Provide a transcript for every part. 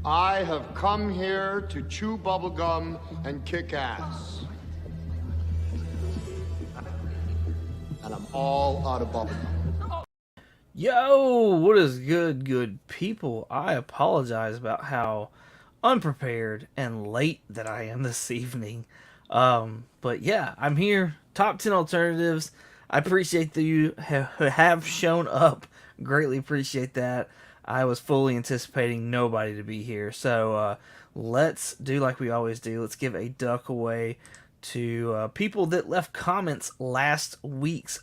I have come here to chew bubblegum and kick ass. And I'm all out of bubblegum. Yo, what is good people? I apologize about how unprepared and late that I am this evening. But yeah, I'm here. Top 10 alternatives. I appreciate that you have shown up. Greatly appreciate that. I was fully anticipating nobody to be here. So let's do like we always do. Let's give a duck away to people that left comments last week's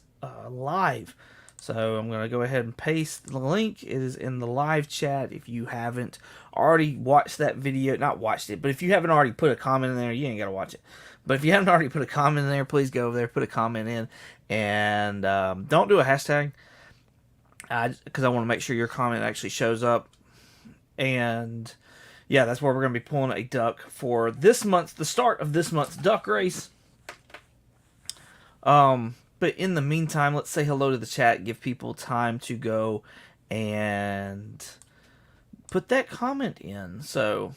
live. So I'm going to go ahead and paste the link. It is in the live chat. If you haven't already watched that video, not watched it, but if you haven't already put a comment in there, you ain't got to watch it. But if you haven't already put a comment in there, please go over there, put a comment in, and don't do a hashtag because I want to make sure your comment actually shows up. And yeah, that's where we're going to be pulling a duck for this month's, the start of this month's duck race. But in the meantime, let's say hello to the chat, give people time to go and put that comment in. So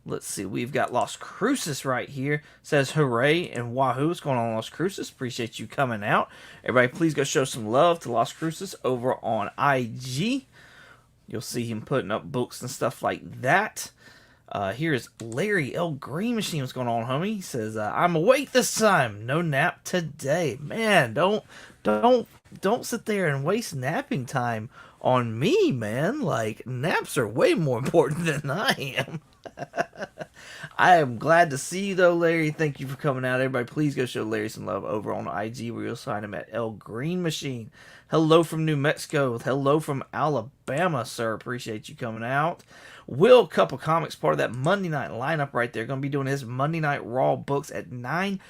let's see, we've got Las Cruces right here. Says hooray and wahoo. What's going on, Las Cruces? Appreciate you coming out. Everybody, please go show some love to Las Cruces over on IG. You'll see him putting up books and stuff like that. Here's Larry L. Green Machine. What's going on, homie? He says, I'm awake this time. No nap today. Man, don't sit there and waste napping time on me, man. Like, naps are way more important than I am. I am glad to see you, though, Larry. Thank you for coming out. Everybody, please go show Larry some love over on IG, where you'll find him at L. Green Machine. Hello from New Mexico. Hello from Alabama, sir. Appreciate you coming out. Will Cup of Comics, part of that Monday night lineup right there. Going to be doing his Monday Night Raw books at 10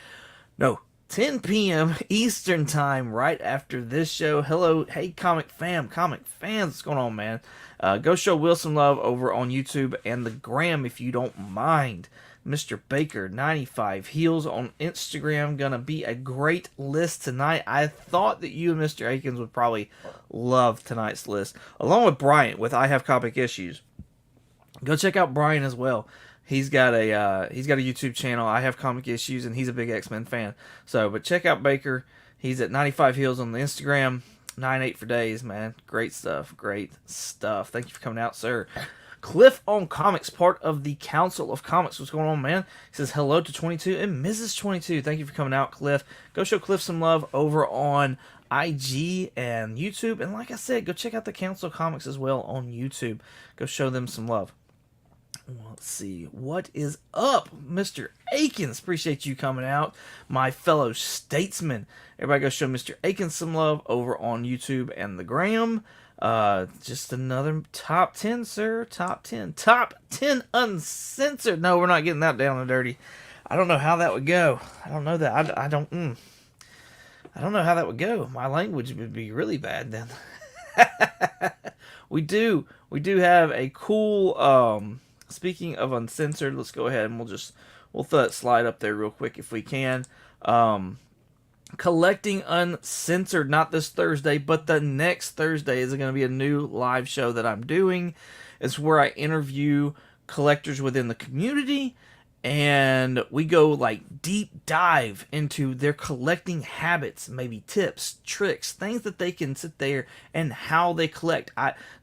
p.m. Eastern time right after this show. Hello, hey, comic fans. What's going on, man? Go show Will some love over on YouTube and the Gram if you don't mind. Mr. Baker 95 Heels on Instagram. Gonna be a great list tonight. I thought that you and Mr. Akins would probably love tonight's list, along with Bryant with I Have Comic Issues. Go check out Brian as well. He's got a YouTube channel. I Have Comic Issues, and he's a big X-Men fan. So, but check out Baker. He's at 95 Heels on the Instagram. 9-8 for days, man. Great stuff. Great stuff. Thank you for coming out, sir. Cliff on Comics, part of the Council of Comics. What's going on, man? He says hello to 22 and Mrs. 22. Thank you for coming out, Cliff. Go show Cliff some love over on IG and YouTube. And like I said, go check out the Council of Comics as well on YouTube. Go show them some love. Let's see. What is up, Mr. Akins? Appreciate you coming out, my fellow statesman. Everybody go show Mr. Akins some love over on YouTube and the Gram. Just another top 10, sir. Top 10. Top 10 uncensored. No, we're not getting that down and dirty. I don't know how that would go. I don't know that. I don't know how that would go. My language would be really bad then. We do have a cool, speaking of uncensored, let's go ahead and we'll throw that slide up there real quick if we can. Collecting Uncensored, not this Thursday, but the next Thursday is going to be a new live show that I'm doing. It's where I interview collectors within the community, and we go like deep dive into their collecting habits, maybe tips, tricks, things that they can sit there and how they collect.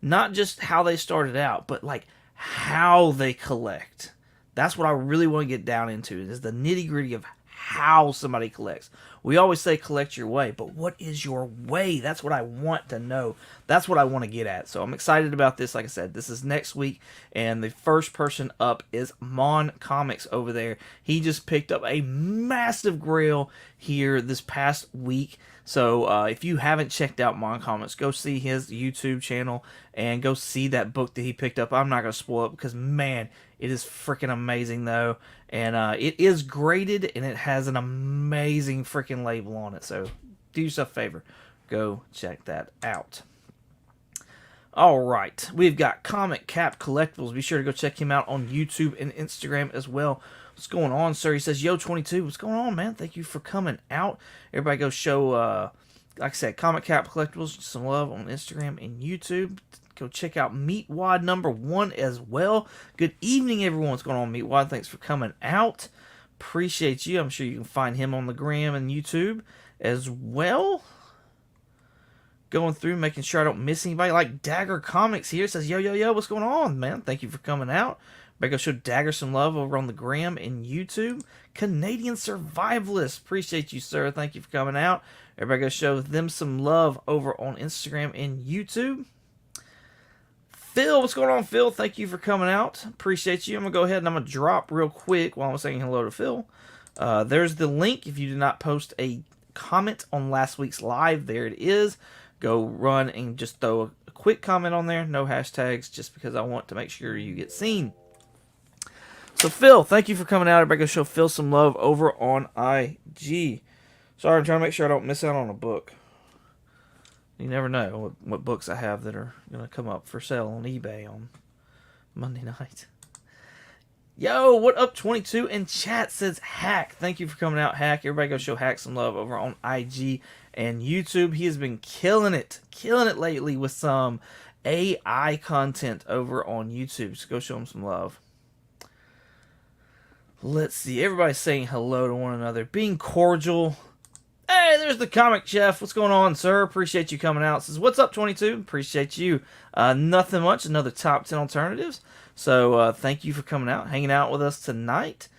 Not just how they started out, but like how they collect. That's what I really want to get down into, is the nitty gritty of how somebody collects. We always say collect your way, but what is your way? That's what I want to know. That's what I want to get at. So I'm excited about this. Like I said, this is next week, and the first person up is Mon Comics over there. He just picked up a massive grail here this past week. So if you haven't checked out Mon Comics, go see his YouTube channel and go see that book that he picked up. I'm not going to spoil it because, man, it is freaking amazing, though. And it is graded, and it has an amazing freaking label on it. So do yourself a favor. Go check that out. All right. We've got Comic Cap Collectibles. Be sure to go check him out on YouTube and Instagram as well. What's going on, sir? He says, yo, 22. What's going on, man? Thank you for coming out. Everybody go show like I said, Comic Cap Collectibles, some love on Instagram and YouTube. Go check out Meatwad #1 as well. Good evening, everyone. What's going on, Meatwad? Thanks for coming out. Appreciate you. I'm sure you can find him on the gram and YouTube as well. Going through, making sure I don't miss anybody. Like Dagger Comics here says, yo, what's going on, man? Thank you for coming out. Better go show Dagger some love over on the gram and YouTube. Canadian Survivalist. Appreciate you, sir. Thank you for coming out. Everybody go show them some love over on Instagram and YouTube. Phil, what's going on, Phil? Thank you for coming out. Appreciate you. I'm going to go ahead and I'm going to drop real quick while I'm saying hello to Phil. There's the link. If you did not post a comment on last week's live, there it is. Go run and just throw a quick comment on there. No hashtags, just because I want to make sure you get seen. So, Phil, thank you for coming out. Everybody go show Phil some love over on IG. Sorry, I'm trying to make sure I don't miss out on a book. You never know what books I have that are going to come up for sale on eBay on Monday night. Yo, what up, 22 in chat says Hack. Thank you for coming out, Hack. Everybody go show Hack some love over on IG and YouTube. He has been killing it lately with some AI content over on YouTube. So go show him some love. Let's see. Everybody's saying hello to one another, being cordial. Hey, there's the Comic Chef. What's going on, sir? Appreciate you coming out. Says, what's up, 22? Appreciate you. Nothing much. Another top 10 alternatives. So, thank you for coming out, hanging out with us tonight.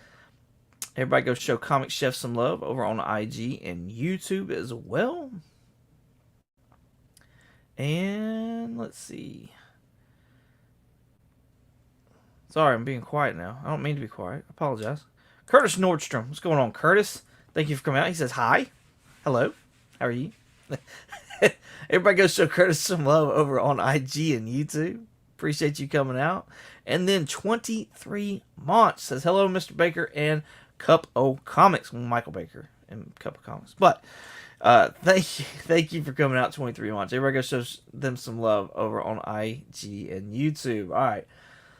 Everybody go show Comic Chef some love over on IG and YouTube as well. And let's see. Sorry, I'm being quiet now. I don't mean to be quiet. I apologize. Curtis Nordstrom. What's going on, Curtis? Thank you for coming out. He says, hi. Hello. How are you? Everybody go show Curtis some love over on IG and YouTube. Appreciate you coming out. And then 23 Monch says, hello, Mr. Baker and Cup O Comics. Michael Baker and Cup of Comics. But thank you for coming out, 23 Monch. Everybody go show them some love over on IG and YouTube. All right.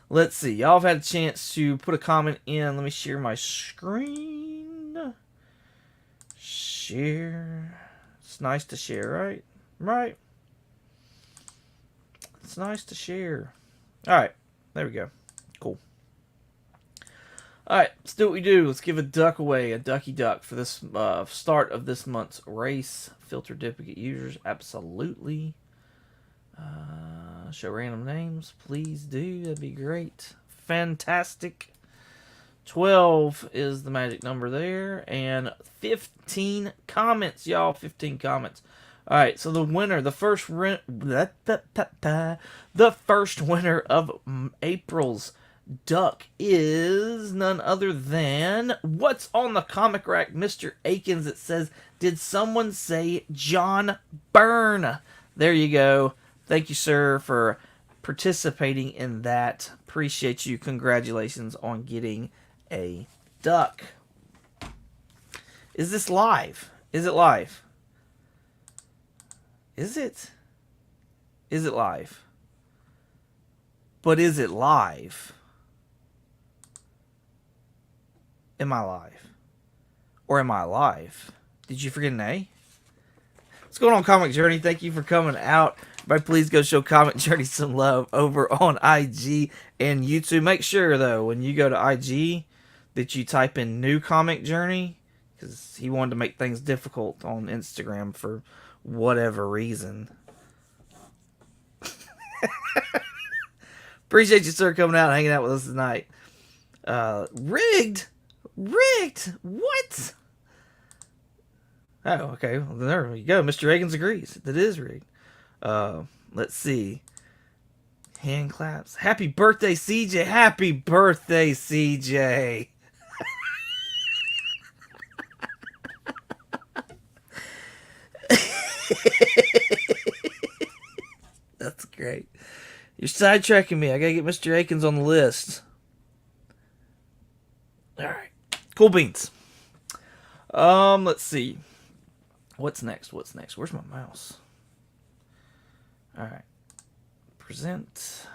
Let's see. Y'all have had a chance to put a comment in. Let me share my screen. Share. It's nice to share, right? Right. It's nice to share. All right. There we go. Cool. All right. Let's do what we do. Let's give a duck away, a ducky duck for this start of this month's race. Filter duplicate users. Absolutely. Show random names. Please do. That'd be great. Fantastic. 12 is the magic number there. And 15 comments, y'all. 15 comments. Alright, so the winner, the first winner of April's duck is none other than what's on the comic rack, Mr. Akins. It says, did someone say John Byrne? There you go. Thank you, sir, for participating in that. Appreciate you. Congratulations on getting a duck. Is this live? Is it live? Is it? Is it live? But is it live? Am I live? Or am I alive? Did you forget an A? What's going on, Comic Journey? Thank you for coming out. Everybody, please go show Comic Journey some love over on IG and YouTube. Make sure, though, when you go to IG, that you type in New Comic Journey, because he wanted to make things difficult on Instagram for whatever reason. Appreciate you, sir, coming out and hanging out with us tonight. Rigged? What? Oh, okay. Well, there you go. Mr. Akins agrees. That is rigged. Let's see. Hand claps. Happy birthday, CJ. Happy birthday, CJ. That's great. You're sidetracking me. I gotta get Mr. Akins on the list. Alright. Cool beans. Let's see. What's next? Where's my mouse? Alright. Present.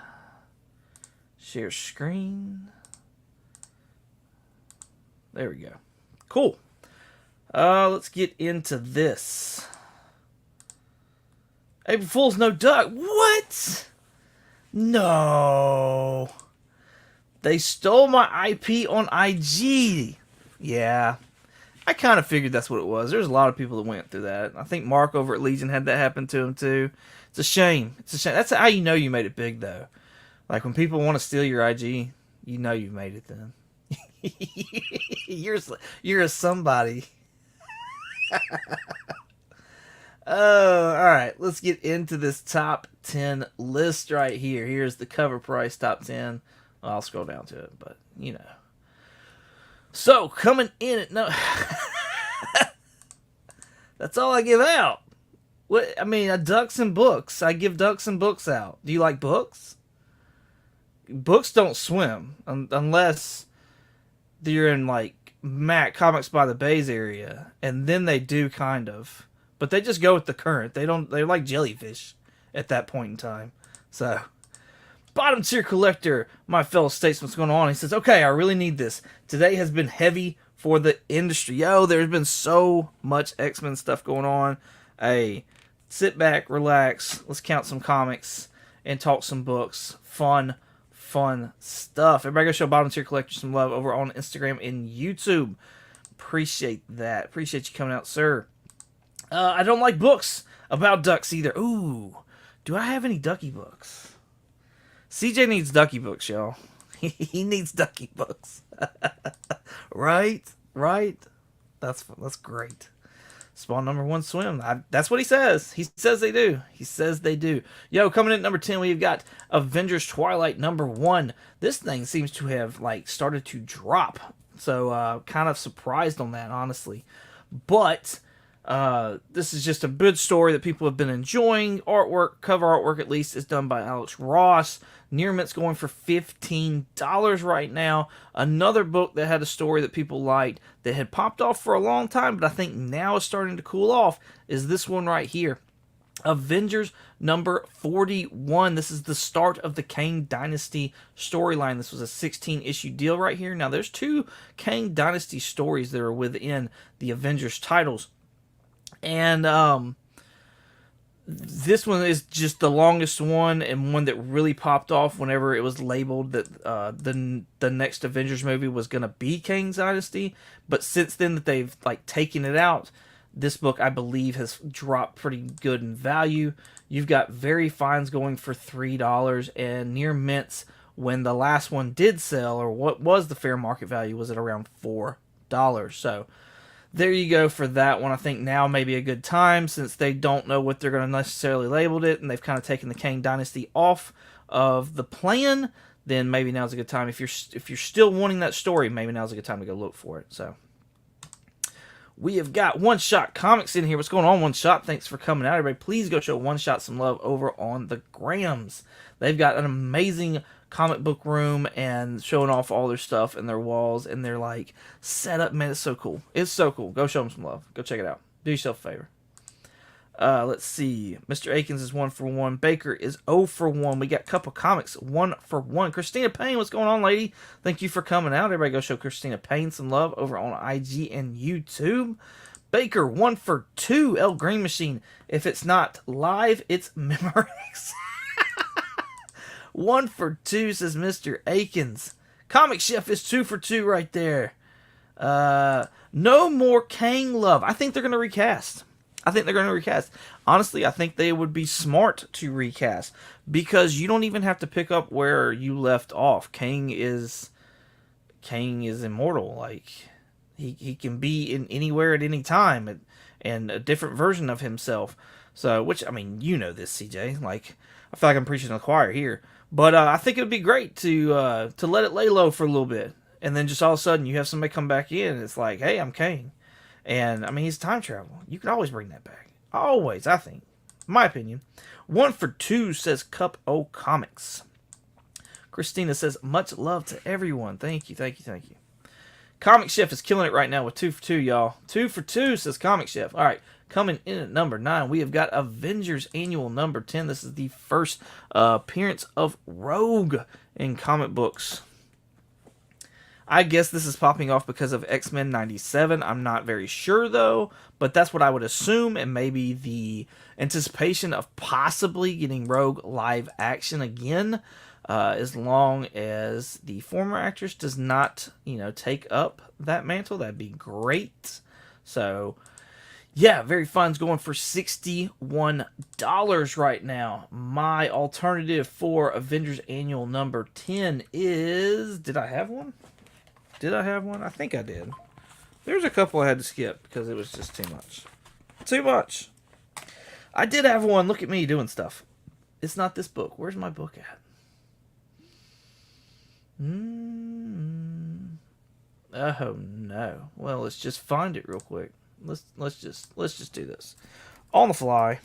Share screen. There we go. Cool. Let's get into this. April Fool's no duck. What? No. They stole my IP on IG. Yeah. I kind of figured that's what it was. There's a lot of people that went through that. I think Mark over at Legion had that happen to him too. It's a shame. It's a shame. That's how you know you made it big, though. Like, when people want to steal your IG, you know you made it then. You're a somebody. Oh, all right. Let's get into this top 10 list right here. Here's the cover price top 10. Well, I'll scroll down to it, but you know. So, coming in at no... That's all I give out. What I mean, ducks and books. I give ducks and books out. Do you like books? Books don't swim unless you're in, like, Mac Comics by the Bays area, and then they do kind of. But they just go with the current. They're like jellyfish at that point in time. So, bottom tier collector, my fellow statesman, what's going on? He says, okay, I really need this. Today has been heavy for the industry. Yo, there's been so much X-Men stuff going on. Hey, sit back, relax, let's count some comics and talk some books. Fun stuff. Everybody go show bottom tier collector some love over on Instagram and YouTube. Appreciate that. Appreciate you coming out, sir. I don't like books about ducks either. Ooh, do I have any ducky books? CJ needs ducky books, y'all. He needs ducky books. Right? That's great. Spawn number 1 swim. That's what he says. He says they do. Yo, coming in at number 10, we've got Avengers Twilight number 1. This thing seems to have, like, started to drop. So, kind of surprised on that, honestly. But this is just a good story that people have been enjoying. Cover artwork at least, is done by Alex Ross. Near Mint's going for $15 right now. Another book that had a story that people liked that had popped off for a long time, but I think now is starting to cool off, is this one right here. Avengers number 41. This is the start of the Kang Dynasty storyline. This was a 16-issue deal right here. Now, there's 2 Kang Dynasty stories that are within the Avengers titles. And this one is just the longest one, and one that really popped off whenever it was labeled that the next Avengers movie was going to be Kang Dynasty. But since then that they've, like, taken it out, this book, I believe, has dropped pretty good in value. You've got Very Fines going for $3, and Near Mints, when the last one did sell, or what was the fair market value, was at around $4. So there you go for that one. I think now may be a good time, since they don't know what they're going to necessarily label it, and they've kind of taken the Kang Dynasty off of the plan. Then maybe now's a good time. If you're still wanting that story, maybe now's a good time to go look for it. So we have got One Shot Comics in here. What's going on, One Shot? Thanks for coming out, everybody. Please go show One Shot some love over on the Grams. They've got an amazing comic book room and showing off all their stuff and their walls and their, like, setup. Man, it's so cool. It's so cool. Go show them some love. Go check it out. Do yourself a favor. Let's see. Mr. Akins is 1 for 1. Baker is 0 for 1. We got Couple Comics 1 for 1. Christina Payne, what's going on, lady? Thank you for coming out. Everybody go show Christina Payne some love over on IG and YouTube. Baker 1 for 2. El Green Machine. If it's not live, it's Memorex. 1 for 2, says Mr. Akins. Comic Chef is 2 for 2 right there. No more Kang love. I think they're going to recast. Honestly, I think they would be smart to recast, because you don't even have to pick up where you left off. Kang is immortal. Like, he can be in anywhere at any time, and a different version of himself. So, which, I mean, you know this, CJ. Like, I feel like I'm preaching to the choir here. But I think it would be great to let it lay low for a little bit, and then just all of a sudden you have somebody come back in, and it's like, hey, I'm Kang. And, I mean, he's time travel. You can always bring that back. Always, I think. My opinion. 1 for 2, says Cup O Comics. Christina says, much love to everyone. Thank you. Comic Chef is killing it right now with 2 for 2, y'all. 2 for 2, says Comic Chef. All right, coming in at number 9, we have got Avengers Annual number 10. This is the first appearance of Rogue in comic books. I guess this is popping off because of X-Men 97. I'm not very sure, though, but that's what I would assume, and maybe the anticipation of possibly getting Rogue live action again, as long as the former actress does not, take up that mantle. That'd be great. So, yeah, Very Fun's going for $61 right now. My alternative for Avengers Annual number 10 is... Did I have one? I think I did. There's a couple I had to skip because it was just too much. Too much. I did have one. Look at me doing stuff. It's not this book. Where's my book at? Oh no. Well, let's just find it real quick. Let's just do this on the fly.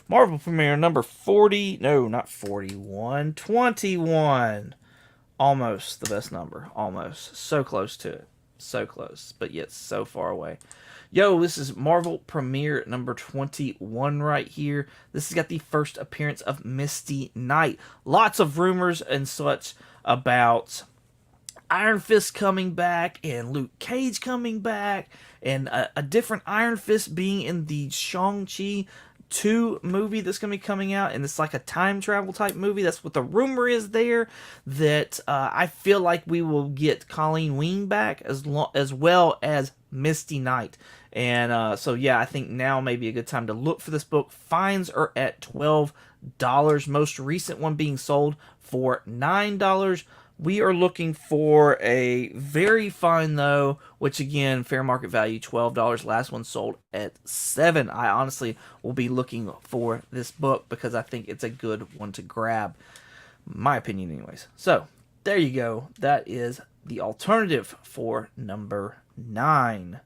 Marvel premiere number 40. No, not 41. 21. Almost the best number. Almost. So close to it. So close, but yet so far away. Yo, this is Marvel premiere number 21 right here. This has got the first appearance of Misty Knight. Lots of rumors and such about Iron Fist coming back and Luke Cage coming back and a different Iron Fist being in the Shang-Chi 2 movie that's going to be coming out, and it's like a time travel type movie. That's what the rumor is there, that I feel like we will get Colleen Wing back as well as Misty Knight. And so yeah, I think now may be a good time to look for this book. Fines are at $12. Most recent one being sold for $9. We are looking for a Very Fine, though, which again, fair market value, $12. Last one sold at $7. I honestly will be looking for this book because I think it's a good one to grab. My opinion, anyways. So, there you go. That is the alternative for number 9.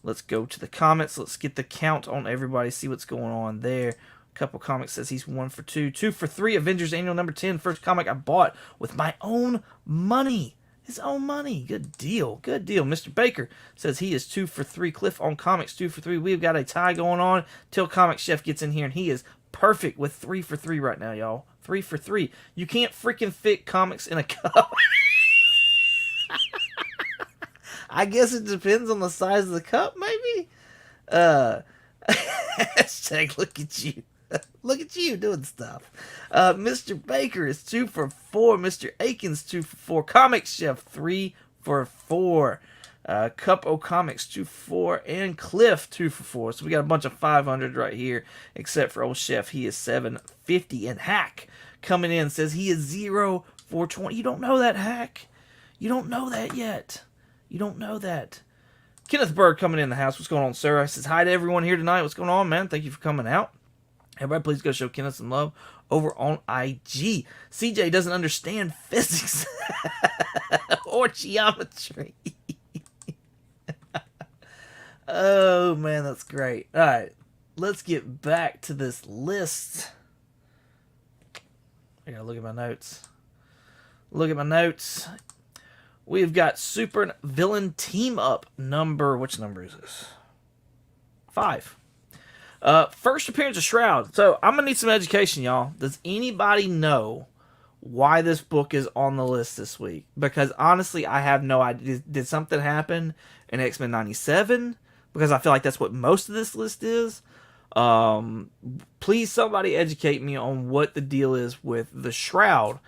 Let's go to the comments. Let's get the count on everybody, see what's going on there. Couple comics says he's 1 for 2, 2 for 3. Avengers Annual number 10, first comic I bought with my own money. His own money. Good deal. Good deal. Mr. Baker says he is 2 for 3. Cliff on comics, 2 for 3. We've got a tie going on till Comic Chef gets in here, and he is perfect with 3 for 3 right now, y'all. 3 for 3. You can't freaking fit comics in a cup. I guess it depends on the size of the cup, maybe. Hashtag look at you. Look at you doing stuff. Mr. Baker is 2 for 4. Mr. Akins 2 for 4. Comic Chef 3 for 4. Cup O Comics 2 for 4. And Cliff 2 for 4. So we got a bunch of 500 right here, except for old Chef. He is 750. And Hack coming in says he is 0 for 20. You don't know that, Hack. You don't know that yet. You don't know that. Kenneth Bird coming in the house. What's going on, sir? I says hi to everyone here tonight. What's going on, man? Thank you for coming out. Everybody, please go show Kenneth some love over on IG. CJ doesn't understand physics or geometry. Oh, man, that's great. All right, let's get back to this list. I gotta look at my notes. Look at my notes. We've got Super Villain Team Up number... Which number is this? 5. First appearance of Shroud. So, I'm going to need some education, y'all. Does anybody know why this book is on the list this week? Because, honestly, I have no idea. Did something happen in X-Men 97? Because I feel like that's what most of this list is. Please, somebody educate me on what the deal is with the Shroud.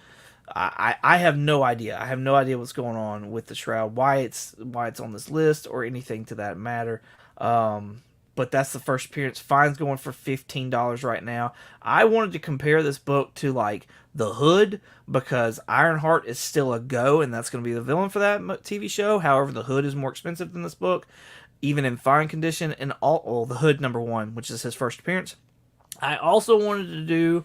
I have no idea. I have no idea what's going on with the Shroud. Why it's on this list or anything to that matter. But that's the first appearance. Fine's going for $15 right now. I wanted to compare this book to, like, The Hood, because Ironheart is still a go, and that's going to be the villain for that TV show. However, The Hood is more expensive than this book, even in fine condition. And The Hood number 1, which is his first appearance. I also wanted to do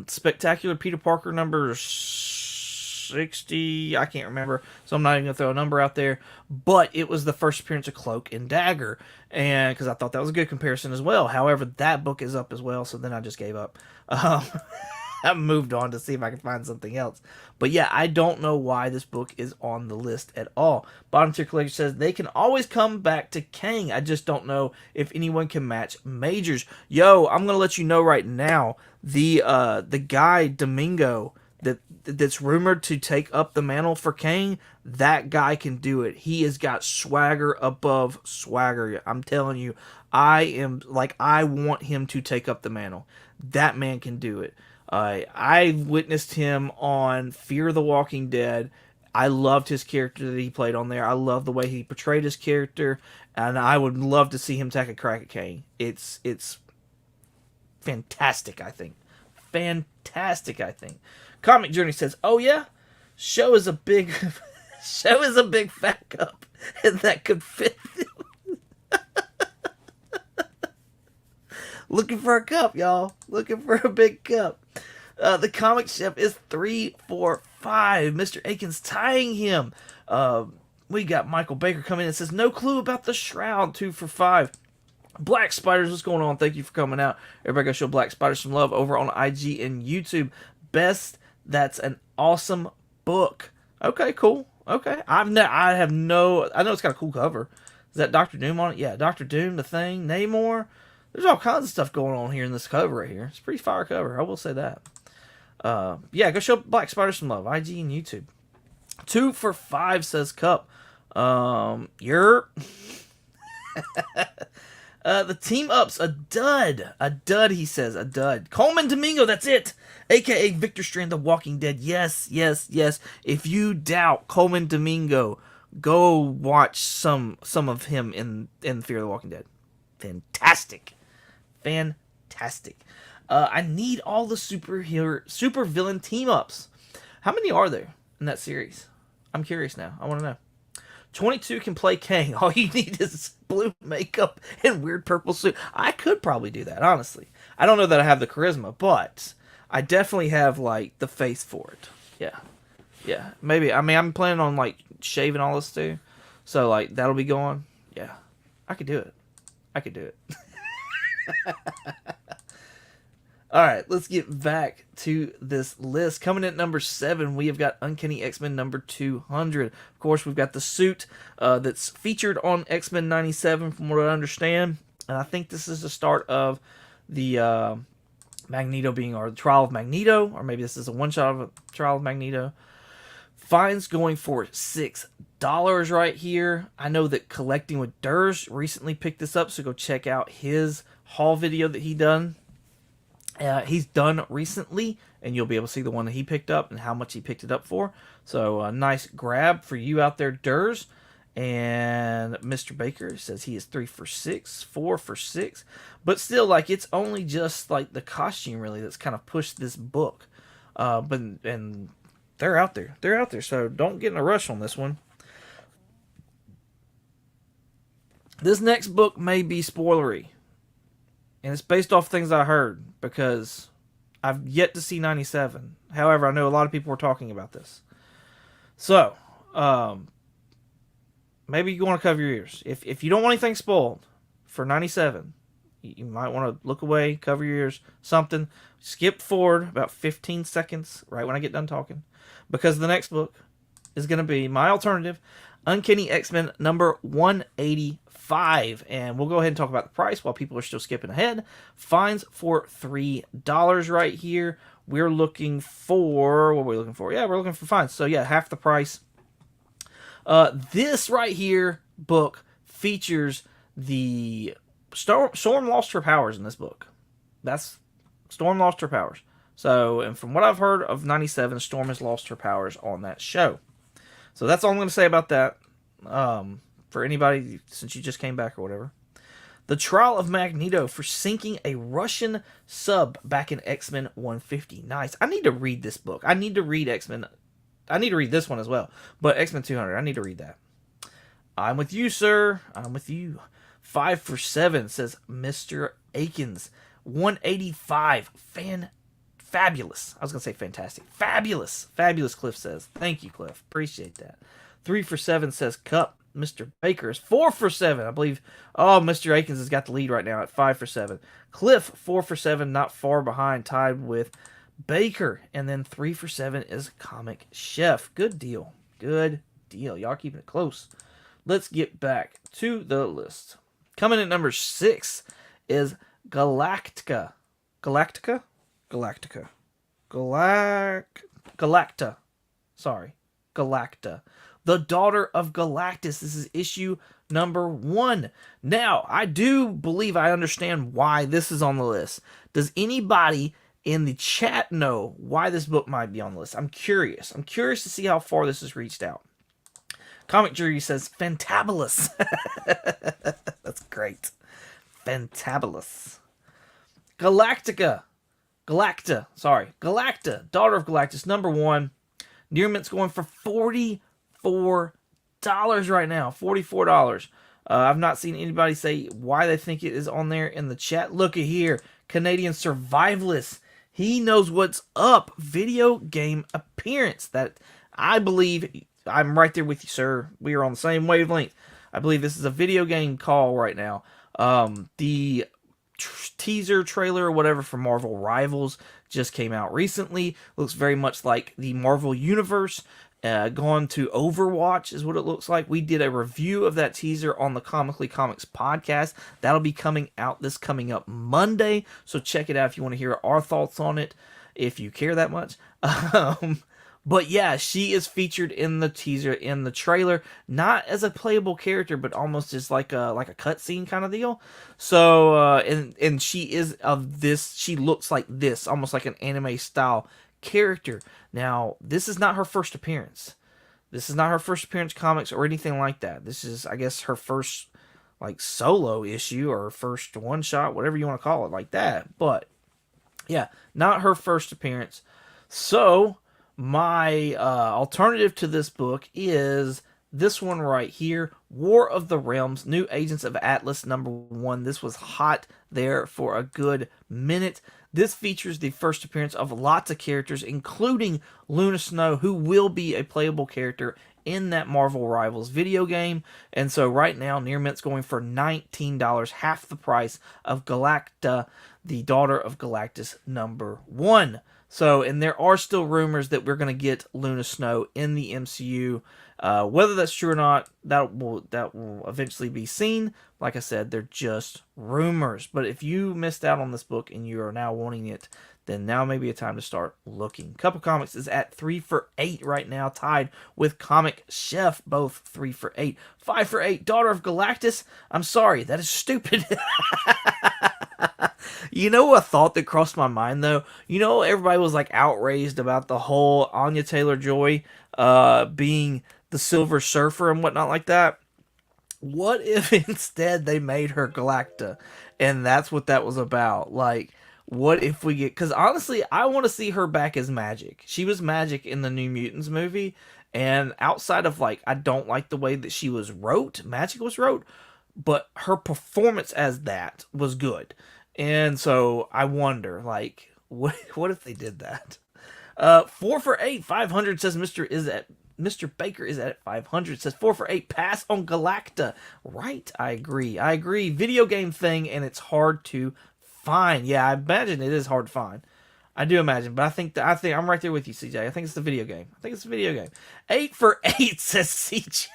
Spectacular Peter Parker number 60, I can't remember, so I'm not even gonna throw a number out there, but it was the first appearance of Cloak and Dagger, and because I thought that was a good comparison as well. However, that book is up as well, so then I just gave up. I moved on to see if I can find something else. But yeah, I don't know why this book is on the list at all. Bottom Tier Collector says they can always come back to Kang. I just don't know if anyone can match Majors. Yo, I'm gonna let you know right now. The guy Domingo that's rumored to take up the mantle for Kang, that guy can do it. He has got swagger above swagger. I'm telling you, I want him to take up the mantle. That man can do it. I witnessed him on Fear the Walking Dead. I loved his character that he played on there. I love the way he portrayed his character, and I would love to see him take a crack at Kang. It's fantastic, I think. Fantastic, I think. Comic Journey says, "Oh yeah, show is a big fat cup, and that could fit." Looking for a cup, y'all. Looking for a big cup. The comic chef is 3 for 5. Mr. Akins tying him. We got Michael Baker coming in and says, "No clue about the shroud." 2 for 5. Black Spiders, what's going on? Thank you for coming out. Everybody go show Black Spiders some love over on IG and YouTube. Best, that's an awesome book. Okay, cool. Okay, I know it's got a cool cover. Is that Doctor Doom on it? Yeah, Doctor Doom, the Thing, Namor. There's all kinds of stuff going on here in this cover right here. It's a pretty fire cover, I will say that. Yeah, go show Black Spiders some love. IG and YouTube. 2 for 5 says Cup. You're... the team ups, a dud. A dud, he says, a dud. Coleman Domingo, that's it. AKA Victor Strand, The Walking Dead. Yes, yes, yes. If you doubt Coleman Domingo, go watch some of him in Fear the Walking Dead. Fantastic. Fantastic. I need all the super villain team ups. How many are there in that series? I'm curious now. I want to know. 22 can play Kang. All you need is blue makeup and weird purple suit. I could probably do that, honestly. I don't know that I have the charisma, but I definitely have, like, the face for it. Yeah. Yeah. Maybe. I mean, I'm planning on, like, shaving all this, too. So, like, that'll be going. Yeah. I could do it. I could do it. Alright, let's get back to this list. Coming in at number 7, we have got Uncanny X-Men number 200. Of course, we've got the suit that's featured on X-Men 97, from what I understand. And I think this is the start of the Magneto being, or the Trial of Magneto, or maybe this is a one-shot of a Trial of Magneto. Fines going for $6 right here. I know that Collecting with Durs recently picked this up, so go check out his haul video that he's done recently, and you'll be able to see the one that he picked up and how much he picked it up for. So a nice grab for you out there, Durs. And Mr. Baker says he is 3 for 6, 4 for 6. But still, like, it's only just like the costume really that's kind of pushed this book. And they're out there. They're out there. So don't get in a rush on this one. This next book may be spoilery. And it's based off things I heard, because I've yet to see 97. However, I know a lot of people were talking about this. So, maybe you want to cover your ears. If you don't want anything spoiled for 97, you might want to look away, cover your ears, something. Skip forward about 15 seconds right when I get done talking. Because the next book is going to be my alternative, Uncanny X-Men number 185. And we'll go ahead and talk about the price while people are still skipping ahead. Fines for $3 right here. We're looking for... What are we looking for? Yeah, we're looking for fines. So yeah, half the price. This right here book features the... Storm lost her powers in this book. That's... Storm lost her powers. So, and from what I've heard of 97, Storm has lost her powers on that show. So that's all I'm going to say about that. For anybody, since you just came back or whatever. The Trial of Magneto for sinking a Russian sub back in X-Men 150. Nice. I need to read this book. I need to read X-Men. I need to read this one as well. But X-Men 200, I need to read that. I'm with you, sir. I'm with you. 5 for 7, says Mr. Akins. 185. Fabulous. I was going to say fantastic. Fabulous. Fabulous, Cliff says. Thank you, Cliff. Appreciate that. 3 for 7, says Cup. Mr. Baker is 4 for 7. I believe, Mr. Akins has got the lead right now at 5 for 7. Cliff, 4 for 7, not far behind, tied with Baker. And then 3 for 7 is Comic Chef. Good deal. Good deal. Y'all keeping it close. Let's get back to the list. Coming at number 6 is Galactica. Galactica? Galactica. Galacta. Sorry. Galacta. The Daughter of Galactus. This is issue number 1. Now, I do believe I understand why this is on the list. Does anybody in the chat know why this book might be on the list? I'm curious. I'm curious to see how far this has reached out. Comic Jury says Fantabulous. That's great. Fantabulous. Galacta, Daughter of Galactus, number 1. Near Mint's going for $44 right now. $44. I've not seen anybody say why they think it is on there in the chat. Look at here. Canadian Survivalist. He knows what's up. Video game appearance. That I believe I'm right there with you, sir. We are on the same wavelength. I believe this is a video game call right now. The teaser trailer or whatever for Marvel Rivals just came out recently. Looks very much like the Marvel Universe gone to Overwatch is what it looks like. We did a review of that teaser on the Comically Comics podcast. That'll be coming out this coming up Monday, so check it out if you want to hear our thoughts on it, if you care that much. But yeah, she is featured in the teaser, in the trailer, not as a playable character, but almost as like a cutscene kind of deal. So, and she is of this, she looks like this, almost like an anime style character. Now, this is not her first appearance. This is not her first appearance comics or anything like that. This is, I guess, her first like solo issue or first one shot, whatever you want to call it, like that. But yeah, not her first appearance. So my alternative to this book is this one right here, War of the Realms, New Agents of Atlas, number 1. This was hot there for a good minute. This features the first appearance of lots of characters, including Luna Snow, who will be a playable character in that Marvel Rivals video game. And so right now, Near Mint's going for $19, half the price of Galacta, the Daughter of Galactus, number 1. So, and there are still rumors that we're going to get Luna Snow in the MCU. Whether that's true or not, that will eventually be seen. Like I said, they're just rumors. But if you missed out on this book and you are now wanting it, then now may be a time to start looking. Couple Comics is at 3 for $8 right now, tied with Comic Chef, both 3 for $8. 5 for $8, Daughter of Galactus. I'm sorry, that is stupid. You know a thought that crossed my mind, though? You know, everybody was like outraged about the whole Anya Taylor-Joy being the Silver Surfer and whatnot like that. What if instead they made her Galacta and that's what that was about? Like, what if we get... Because honestly, I want to see her back as Magic. She was Magic in the New Mutants movie, and outside of, like, I don't like the way that she was wrote, Magic was wrote, but her performance as that was good. And so I wonder, like, what if they did that? 4 for $8, 500 says Mr. Baker is at 500. Says 4 for $8. Pass on Galacta. Right, I agree. Video game thing, and it's hard to find. Yeah, I imagine it is hard to find. I do imagine, but I think I'm right there with you, CJ. I think it's the video game. 8 for $8 says CJ.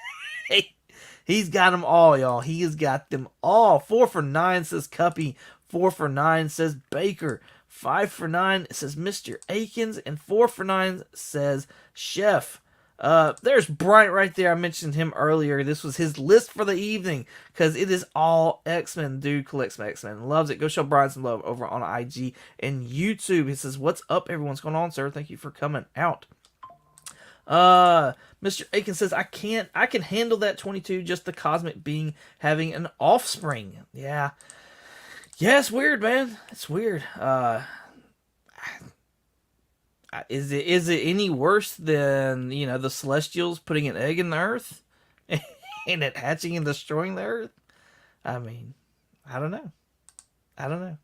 He's got them all, y'all. He has got them all. 4 for $9 says Cuppy. 4 for $9 says Baker. 5 for $9 says Mr. Akins. And 4 for $9 says Chef. There's Bryant right there. I mentioned him earlier. This was his list for the evening because it is all X-Men. Dude collects X-Men. Loves it. Go show Brian some love over on IG and YouTube. He says, "What's up, everyone? What's going on, sir? Thank you for coming out." Mr. Aiken says, I can handle that 22, just the cosmic being having an offspring. Yeah, it's weird, man. It's weird. Is it any worse than, the Celestials putting an egg in the earth and it hatching and destroying the earth? I mean, I don't know.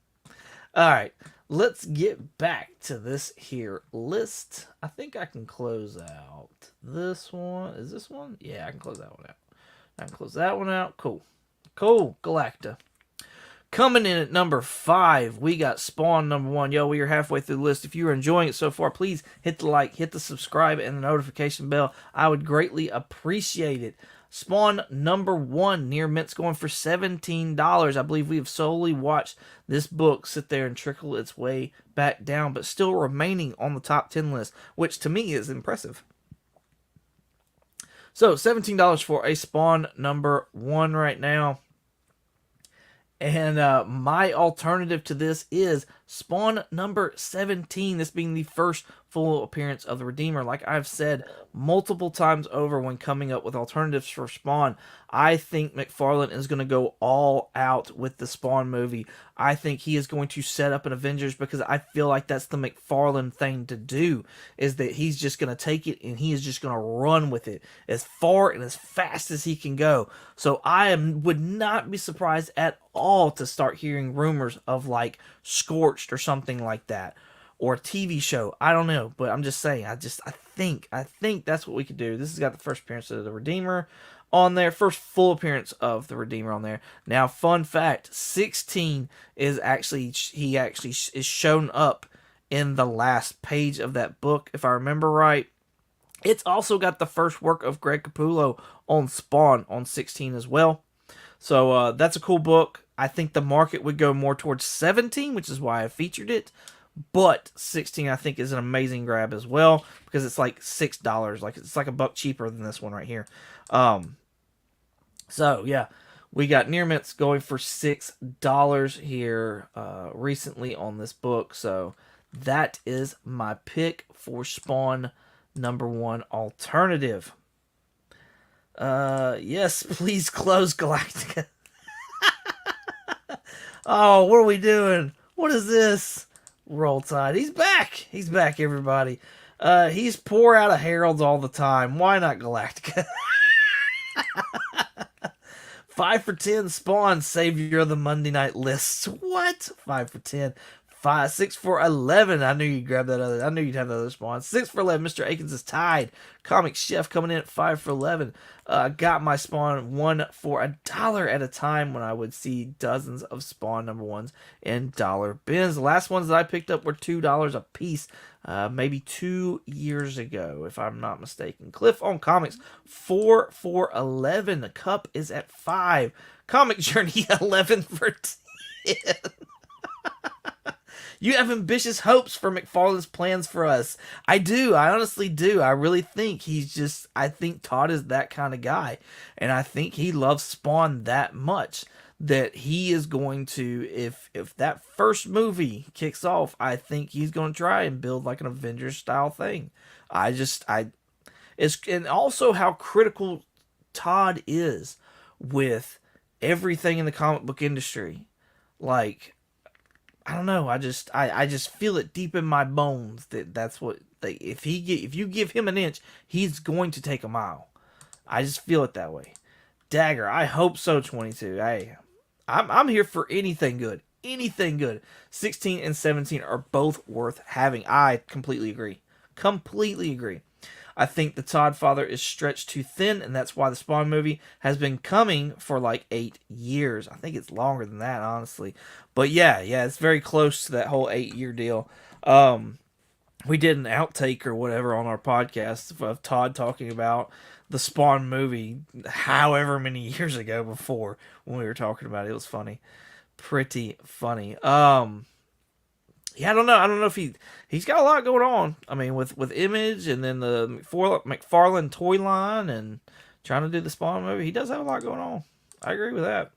All right, let's get back to this here list. I think I can close out this one. Is this one? Yeah, I can close that one out. Cool. Galacta. Coming in at number 5, we got Spawn number 1. Yo, we are halfway through the list. If you're enjoying it so far, please hit the like, hit the subscribe, and the notification bell. I would greatly appreciate it. Spawn #1, Near Mint's going for $17. I believe we have solely watched this book sit there and trickle its way back down, but still remaining on the top 10 list, which to me is impressive. So $17 for a Spawn #1 right now. And my alternative to this is Spawn #17, this being the first full appearance of the Redeemer. Like I've said multiple times over when coming up with alternatives for Spawn, I think McFarlane is going to go all out with the Spawn movie. I think he is going to set up an Avengers because I feel like that's the McFarlane thing to do, is that he's just going to take it and he is just going to run with it as far and as fast as he can go. So would not be surprised at all to start hearing rumors of like Scorched or something like that, or a TV show. I don't know, but I'm just saying. I think that's what we could do. This has got the first appearance of the Redeemer on there, first full appearance of the Redeemer on there. Now, fun fact: 16 is actually is shown up in the last page of that book, if I remember right. It's also got the first work of Greg Capullo on Spawn on 16 as well. So that's a cool book. I think the market would go more towards 17, which is why I featured it. But 16, I think, is an amazing grab as well because it's like $6. Like it's like $1 cheaper than this one right here. So yeah, we got Near Mints going for $6 here recently on this book. So that is my pick for Spawn #1 alternative. Yes, please close Galactica. Oh, what are we doing? What is this? Roll Tide. He's back. He's back, everybody. He's pour out of Heralds all the time. Why not Galactica? 5 for 10 Spawn, savior of the Monday night lists. What? 5 for 10. 6 for 11. I knew you'd grab that other. I knew you'd have the other Spawn. 6 for 11. Mr. Akins is tied. Comic Chef coming in at 5 for 11. Got my Spawn 1 for $1 at a time when I would see dozens of Spawn #1s in dollar bins. The last ones that I picked up were $2 a piece, maybe 2 years ago, if I'm not mistaken. Cliff on Comics 4 for 11. The Cup is at 5. Comic Journey 11 for 10. You have ambitious hopes for McFarlane's plans for us. I do. I honestly do. I really think I think Todd is that kind of guy. And I think he loves Spawn that much that he is going to, if that first movie kicks off, I think he's going to try and build like an Avengers style thing. And also how critical Todd is with everything in the comic book industry. Like, I don't know. I just feel it deep in my bones that's what if you give him an inch, he's going to take a mile. I just feel it that way. Dagger, I hope so. 22. Hey, I'm here for anything good. Anything good. 16 and 17 are both worth having. I completely agree. Completely agree. I think the Todd father is stretched too thin, and that's why the Spawn movie has been coming for like 8 years. I think it's longer than that, honestly. But yeah, it's very close to that whole 8-year deal. We did an outtake or whatever on our podcast of Todd talking about the Spawn movie however many years ago before when we were talking about it. It was funny. Pretty funny. Yeah, I don't know if he's got a lot going on. I mean, with Image and then the McFarlane toy line and trying to do the Spawn movie, he does have a lot going on. I agree with that.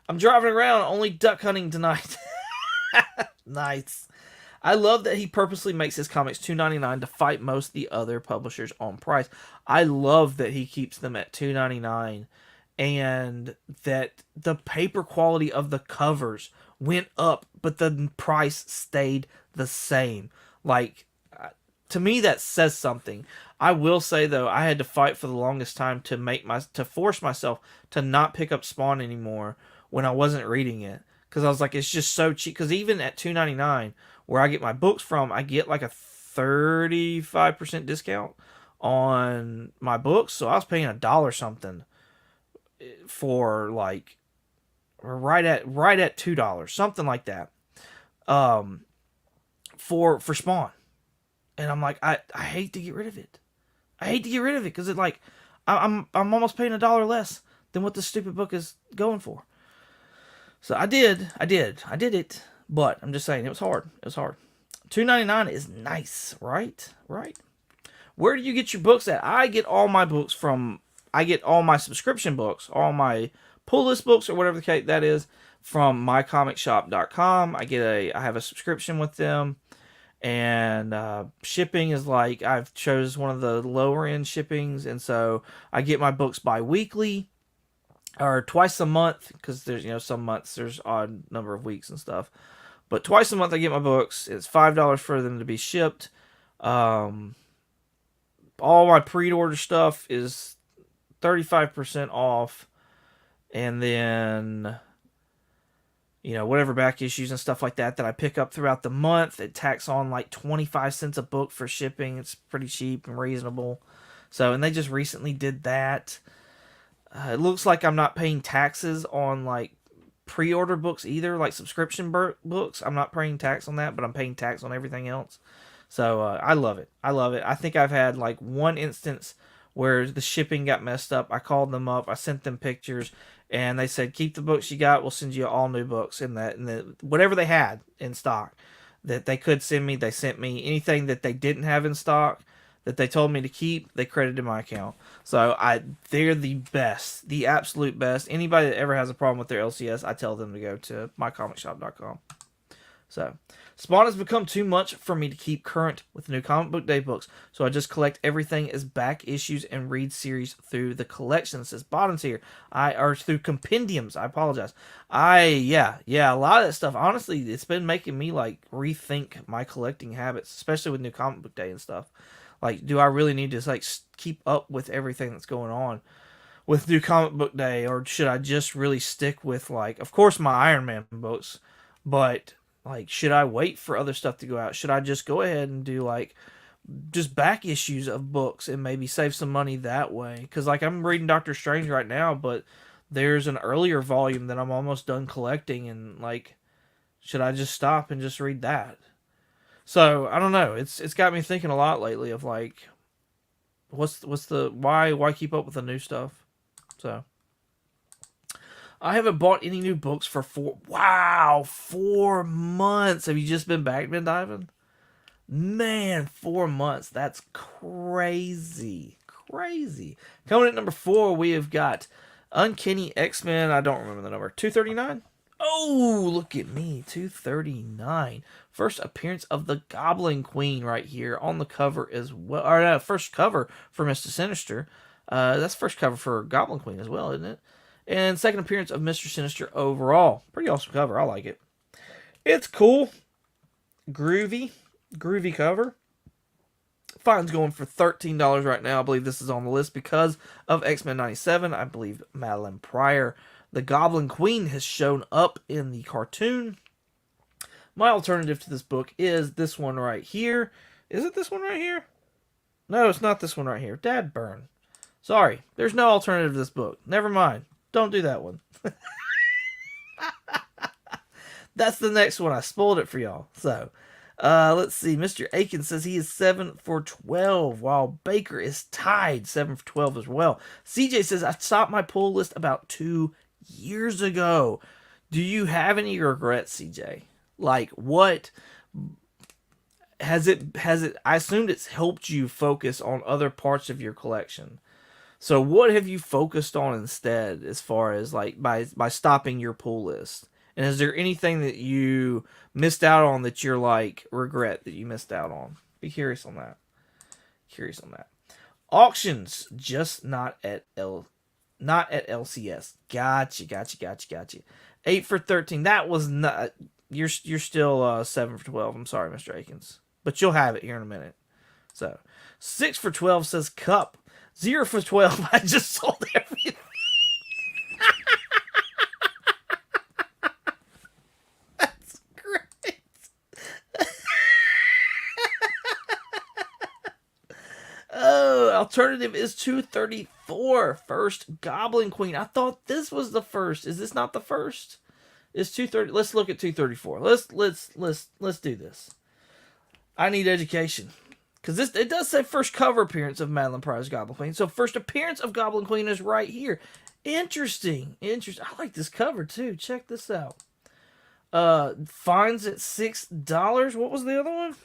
I'm driving around only duck hunting tonight. Nice. I love that he purposely makes his comics $2.99 to fight most of the other publishers on price. I love that he keeps them at $2.99 and that the paper quality of the covers went up, but the price stayed the same. Like, to me, that says something. I will say though, I had to fight for the longest time to force myself to not pick up Spawn anymore when I wasn't reading it, because I was like, it's just so cheap. Because even at $2.99, where I get my books from, I get like a 35% discount on my books. So I was paying $1 something for like right at $2, something like that, for Spawn. And I'm like, I hate to get rid of it. I hate to get rid of it because it, like, I'm almost paying $1 less than what this stupid book is going for. So I did it. But I'm just saying, it was hard. It was hard. $2.99 is nice, right? Right. Where do you get your books at? I get all my books from. I get all my subscription books, all my pull list books, or whatever the case that is, from mycomicshop.com. I have a subscription with them, and shipping is like I've chose one of the lower end shippings, and so I get my books bi-weekly or twice a month, because there's some months there's odd number of weeks and stuff. But twice a month I get my books. It's $5 for them to be shipped. All my pre-order stuff is 35% off. And then, whatever back issues and stuff like that I pick up throughout the month, it tacks on like 25 cents a book for shipping. It's pretty cheap and reasonable. So, and they just recently did that. It looks like I'm not paying taxes on like pre-order books either, like subscription books. I'm not paying tax on that, but I'm paying tax on everything else. So I love it. I think I've had like one instance where the shipping got messed up. I called them up. I sent them pictures, and they said, keep the books you got. We'll send you all new books. And whatever they had in stock that they could send me, they sent me. Anything that they didn't have in stock that they told me to keep, they credited my account. So they're the best, the absolute best. Anybody that ever has a problem with their LCS, I tell them to go to mycomicshop.com. So, Spawn has become too much for me to keep current with new Comic Book Day books, so I just collect everything as back issues and read series through the collection. It says Bottoms here. Or through compendiums. I apologize. Yeah, a lot of that stuff. Honestly, it's been making me like rethink my collecting habits, especially with new Comic Book Day and stuff. Like, do I really need to like keep up with everything that's going on with new Comic Book Day, or should I just really stick with like, of course, my Iron Man books, but like, should I wait for other stuff to go out? Should I just go ahead and do like just back issues of books and maybe save some money that way? Because like I'm reading Doctor Strange right now, but there's an earlier volume that I'm almost done collecting, and like, should I just stop and just read that? So I don't know. It's got me thinking a lot lately of like, what's the why keep up with the new stuff? So I haven't bought any new books for 4 months. Have you just been diving? Man, 4 months. That's crazy. Coming at number 4, we have got Uncanny X-Men. I don't remember the number. 239? Oh, look at me. 239. First appearance of the Goblin Queen right here on the cover as well. Or no, first cover for Mr. Sinister. That's first cover for Goblin Queen as well, isn't it? And second appearance of Mr. Sinister overall. Pretty awesome cover. I like it. It's cool. Groovy cover. Fine's going for $13 right now. I believe this is on the list because of X-Men 97. I believe Madeline Pryor, the Goblin Queen, has shown up in the cartoon. My alternative to this book is this one right here. Is it this one right here? No, it's not this one right here. Dad burn. Sorry. There's no alternative to this book. Never mind. Don't do that one. That's the next one. I spoiled it for y'all. So, let's see. Mr. Aiken says he is 7 for 12, while Baker is tied 7 for 12 as well. CJ says, I stopped my pull list about 2 years ago. Do you have any regrets, CJ? Like, what has it I assumed it's helped you focus on other parts of your collection. So what have you focused on instead, as far as like by stopping your pull list? And is there anything that you missed out on that you're like regret that you missed out on? Be curious on that. Auctions, just not at LCS. Gotcha. 8 for 13. That was not. You're still 7 for 12. I'm sorry, Mr. Akins, but you'll have it here in a minute. So 6 for 12 says Cup. 0 for 12. I just sold everything. That's great. Oh, alternative is 234. First Goblin Queen. I thought this was the first. Is this not the first? It's 230. Let's look at 234. Let's do this. I need education. Because it does say first cover appearance of Madeline Pryor's Goblin Queen. So first appearance of Goblin Queen is right here. Interesting. I like this cover too. Check this out. Fines at $6. What was the other one?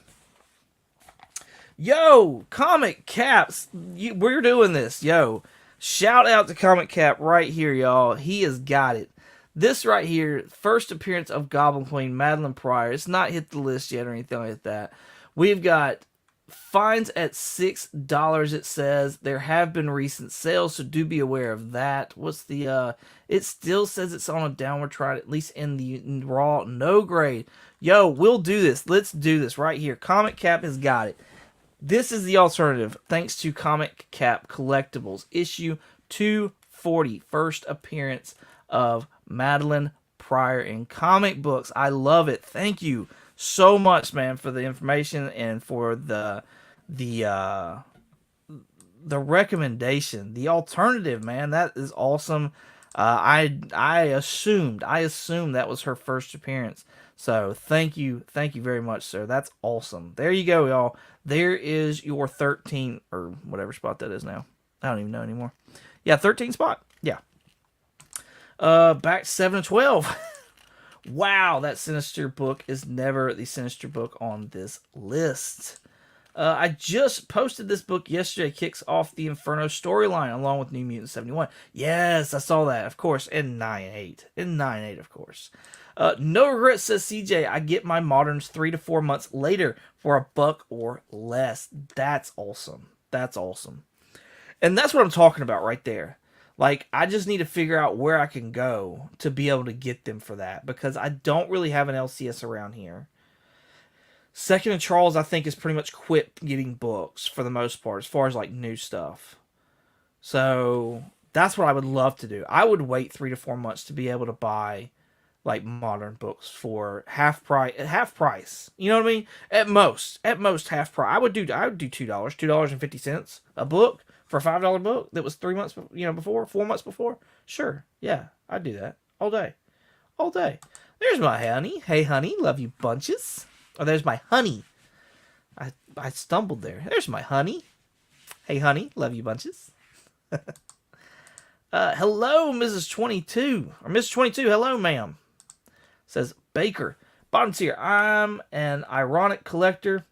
Yo, Comic Caps. We're doing this. Yo, shout out to Comic Cap right here, y'all. He has got it. This right here, first appearance of Goblin Queen, Madeline Pryor. It's not hit the list yet or anything like that. We've got fines at $6, it says. There have been recent sales, so do be aware of that. What's the, it still says it's on a downward trend, at least in the raw no grade. Yo, we'll do this. Let's do this right here. Comic Cap has got it. This is the alternative, thanks to Comic Cap Collectibles. Issue 240, first appearance of Madeline Pryor in comic books. I love it. Thank you so much, man, for the information and for the recommendation, the alternative, man. That is awesome. I assumed that was her first appearance. So thank you very much, sir. That's awesome. There you go, y'all. There is your 13 or whatever spot that is now. I don't even know anymore. Yeah, 13 spot. Yeah. Back 7 to 12. Wow, that Sinister book is never the Sinister book on this list. I just posted this book yesterday. Kicks off the Inferno storyline along with New Mutant 71. Yes, I saw that, of course, in 9/8. In 9/8, of course. No regrets, says CJ. I get my moderns 3 to 4 months later for $1 or less. That's awesome. That's awesome. And that's what I'm talking about right there. Like, I just need to figure out where I can go to be able to get them for that, because I don't really have an LCS around here. Second and Charles, I think, is pretty much quit getting books for the most part, as far as, like, new stuff. So, that's what I would love to do. I would wait 3 to 4 months to be able to buy, like, modern books for half price. You know what I mean? At most half price. I would do $2, $2.50 a book. For a $5 book that was 3 months, before, 4 months before? Sure. Yeah, I'd do that. All day. All day. There's my honey. Hey, honey. Love you bunches. Oh, there's my honey. I stumbled there. There's my honey. Hey, honey. Love you bunches. Hello, Mrs. 22. Or Mrs. 22. Hello, ma'am. Says Baker. Bottom tier. I'm an ironic collector.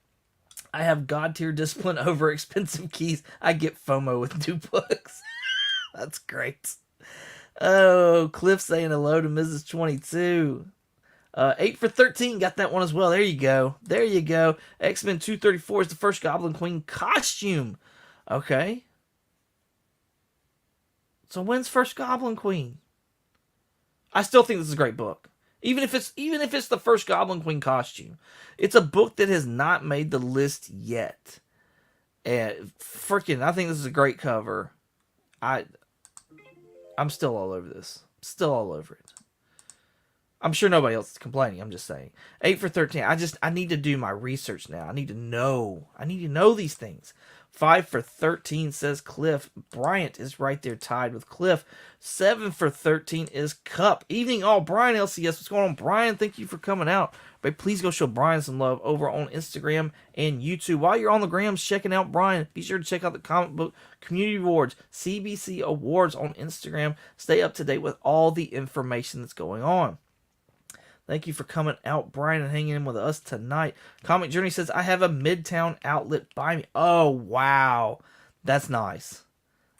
I have God tier discipline over expensive keys. I get FOMO with new books. That's great. Oh, Cliff saying hello to Mrs. 22. 8 for 13. Got that one as well. There you go. There you go. X-Men 234 is the first Goblin Queen costume. Okay. So when's first Goblin Queen? I still think this is a great book. Even if it's the first Goblin Queen costume, it's a book that has not made the list yet. And I think this is a great cover. I'm still all over this. Still all over it. I'm sure nobody else is complaining. I'm just saying. 8 for 13. I need to do my research now. I need to know these things. 5 for 13 says Cliff. Bryant is right there tied with Cliff. 7 for 13 is Cup. Evening all. Brian LCS. What's going on, Brian? Thank you for coming out. But please go show Brian some love over on Instagram and YouTube. While you're on the grams checking out Brian, be sure to check out the Comic Book Community Awards, CBC Awards on Instagram. Stay up to date with all the information that's going on. Thank you for coming out, Brian, and hanging in with us tonight. Comic Journey says, I have a Midtown outlet by me. Oh, wow. That's nice.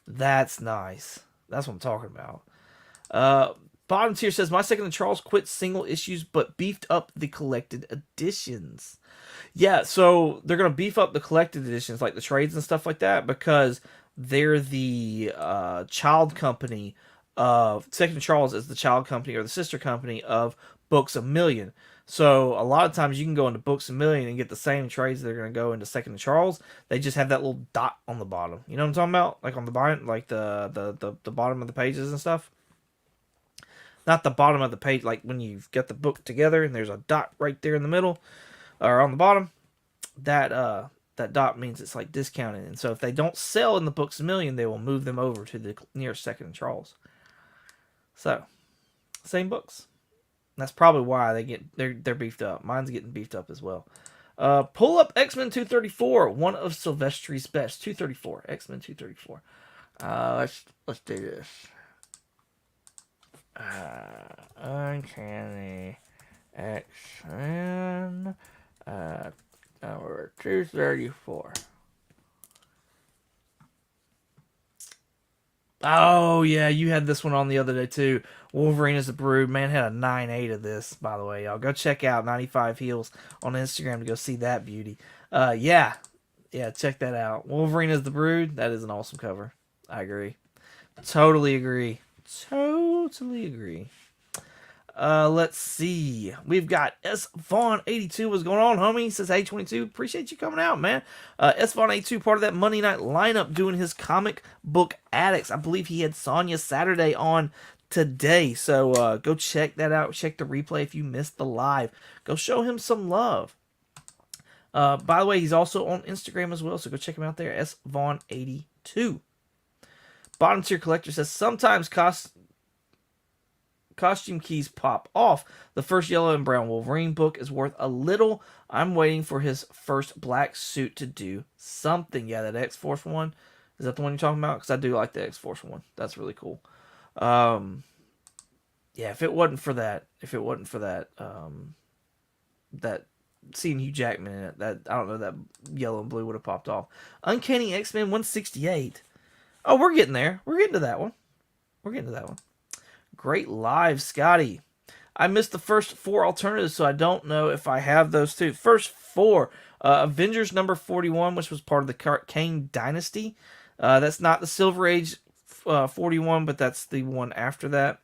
That's nice. That's what I'm talking about. Bottom tier says, my second and Charles quit single issues, but beefed up the collected editions. Yeah, so they're going to beef up the collected editions, like the trades and stuff like that, because they're the child company of, Second and Charles is the child company or the sister company of Books A Million. So a lot of times you can go into Books A Million and get the same trades that are going to go into Second and Charles. They just have that little dot on the bottom. You know what I'm talking about? Like on the bottom, like the bottom of the pages and stuff. Not the bottom of the page, like when you've got the book together and there's a dot right there in the middle or on the bottom. That dot means it's like discounted. And so if they don't sell in the Books A Million, they will move them over to the nearest Second and Charles. So, same books. That's probably why they're beefed up. Mine's getting beefed up as well. Pull up X-Men 234, one of Silvestri's best. 234, X-Men 234. Let's do this. Uncanny X-Men number 234. Oh, yeah, you had this one on the other day, too. Wolverine is the Brood. Man had a 9.8 of this, by the way, y'all. Go check out 95 Heels on Instagram to go see that beauty. Yeah, check that out. Wolverine is the Brood. That is an awesome cover. I agree. Totally agree. Totally agree. Let's see. We've got S Vaughn 82. What's going on, homie? He says, hey, 22. Appreciate you coming out, man. S Vaughn 82, part of that Monday night lineup, doing his comic book addicts. I believe he had Sonya Saturday on today. So go check that out. Check the replay if you missed the live. Go show him some love. By the way, he's also on Instagram as well. So go check him out there. S Vaughn 82. Bottom tier collector says, sometimes costume keys pop off. The first yellow and brown Wolverine book is worth a little. I'm waiting for his first black suit to do something. Yeah, that X-Force one. Is that the one you're talking about? Because I do like the X-Force one. That's really cool. Yeah, if it wasn't for that, that seeing Hugh Jackman in it, that I don't know, that yellow and blue would have popped off. Uncanny X-Men 168. Oh, we're getting there. We're getting to that one. Great live, Scotty. I missed the first 4 alternatives, so I don't know if I have those two. First 4, Avengers number 41, which was part of the Kane Dynasty. That's not the Silver Age 41, but that's the one after that.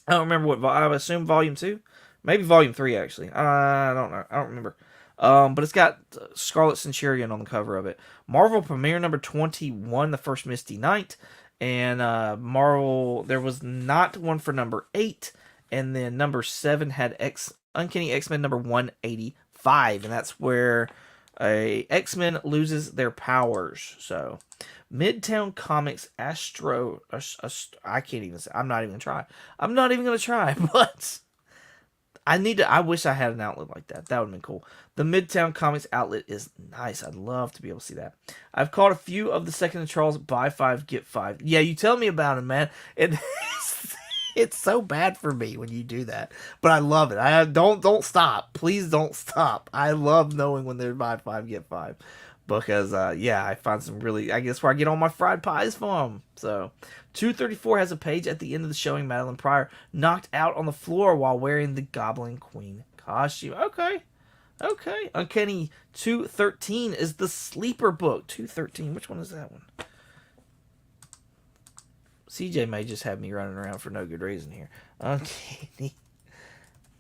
I don't remember what. I assume Volume 2, maybe Volume 3 actually. I don't know. I don't remember. But it's got Scarlet Centurion on the cover of it. Marvel Premiere number 21, the first Misty Knight. And Marvel, there was not one for number 8. And then number 7 had Uncanny X-Men number 185. And that's where X-Men loses their powers. So, Midtown Comics Astro. I can't even say. I'm not even going to try. But I wish I had an outlet like that. That would have been cool. The Midtown Comics outlet is nice. I'd love to be able to see that. I've caught a few of the Second and Charles buy 5, get 5. Yeah, you tell me about it, man. It's so bad for me when you do that. But I love it. Don't stop. Please don't stop. I love knowing when they're buy 5, get 5. Because, I find some really, I guess where I get all my fried pies from. So, 234 has a page at the end of the showing Madeline Pryor knocked out on the floor while wearing the Goblin Queen costume. Okay. Uncanny 213 is the sleeper book. 213, which one is that one? CJ may just have me running around for no good reason here. Uncanny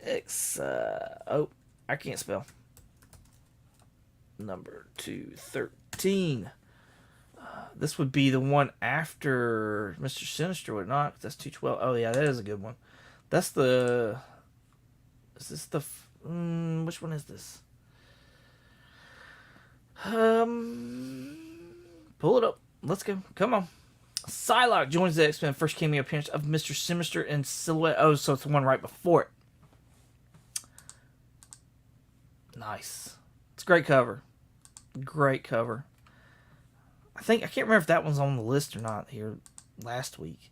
X, I can't spell. Number 213. This would be the one after Mr. Sinister, would it not? That's 212. Oh, yeah, that is a good one. That's the... Is this the... which one is this? Pull it up. Let's go. Come on. Psylocke joins the X-Men first cameo appearance of Mr. Sinister in Silhouette. Oh, so it's the one right before it. Nice. It's a great cover. Great cover. I can't remember if that one's on the list or not here last week.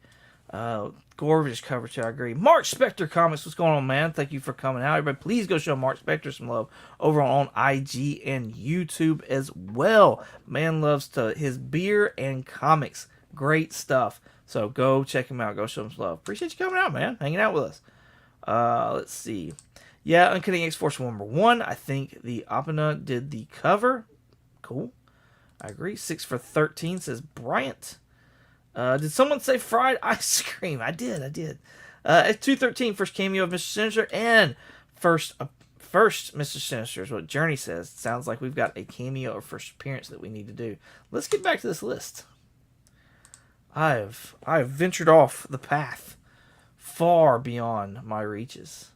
Gorgeous cover too, I agree. Mark Spector Comics, what's going on, man? Thank you for coming out. Everybody, please go show Mark Spector some love over on IG and YouTube as well. Man loves his beer and comics. Great stuff. So go check him out. Go show him some love. Appreciate you coming out, man. Hanging out with us. Let's see. Yeah, Uncanny X-Force number 1. I think the Opena did the cover. Cool. I agree. 6 for 13 says Bryant. Did someone say fried ice cream? I did. At 213, first cameo of Mr. Sinister and first Mr. Sinister is what Journey says. Sounds like we've got a cameo or first appearance that we need to do. Let's get back to this list. I've ventured off the path far beyond my reaches.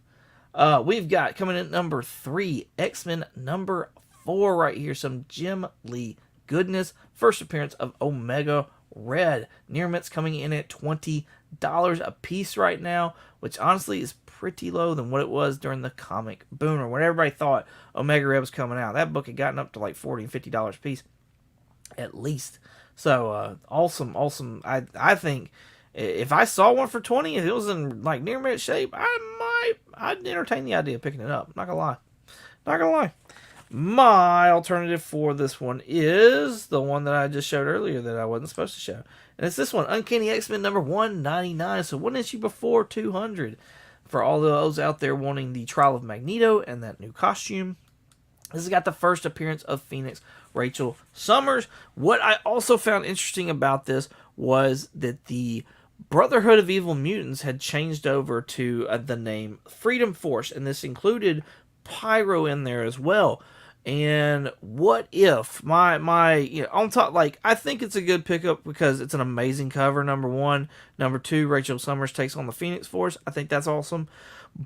We've got coming in at number 3, X-Men number 4 right here. Some Jim Lee goodness. First appearance of Omega Red. Near Mitts coming in at 29. a piece right now, which honestly is pretty low than what it was during the comic boom or when everybody thought Omega Red was coming out. That book had gotten up to like $40 and $50 a piece at least. So awesome. I think if I saw one for 20, if it was in like near mint shape, I'd entertain the idea of picking it up. Not gonna lie. My alternative for this one is the one that I just showed earlier that I wasn't supposed to show. And it's this one, Uncanny X-Men number 199. So one issue before 200. For all those out there wanting the Trial of Magneto and that new costume. This has got the first appearance of Phoenix Rachel Summers. What I also found interesting about this was that the Brotherhood of Evil Mutants had changed over to the name Freedom Force. And this included Pyro in there as well. And what if on top, like, I think it's a good pickup because it's an amazing cover, number one. Number two, Rachel Summers takes on the Phoenix Force. I think that's awesome.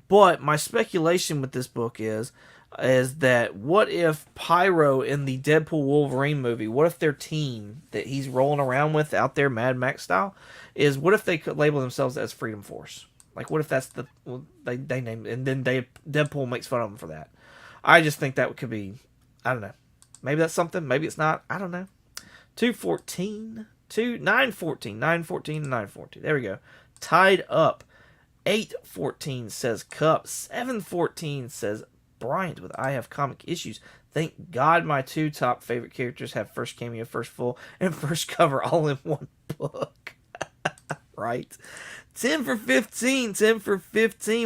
But my speculation with this book is that what if Pyro in the Deadpool Wolverine movie, what if their team that he's rolling around with out there, Mad Max style, is what if they could label themselves as Freedom Force? Like, what if that's they name it, and then Deadpool makes fun of them for that? I just think that could be, I don't know. Maybe that's something. Maybe it's not. I don't know. 914, and 914. There we go. Tied up. 814 says Cup. 714 says Bryant with I Have Comic Issues. Thank God my two top favorite characters have first cameo, first full, and first cover all in one book. Right? 10 for 15.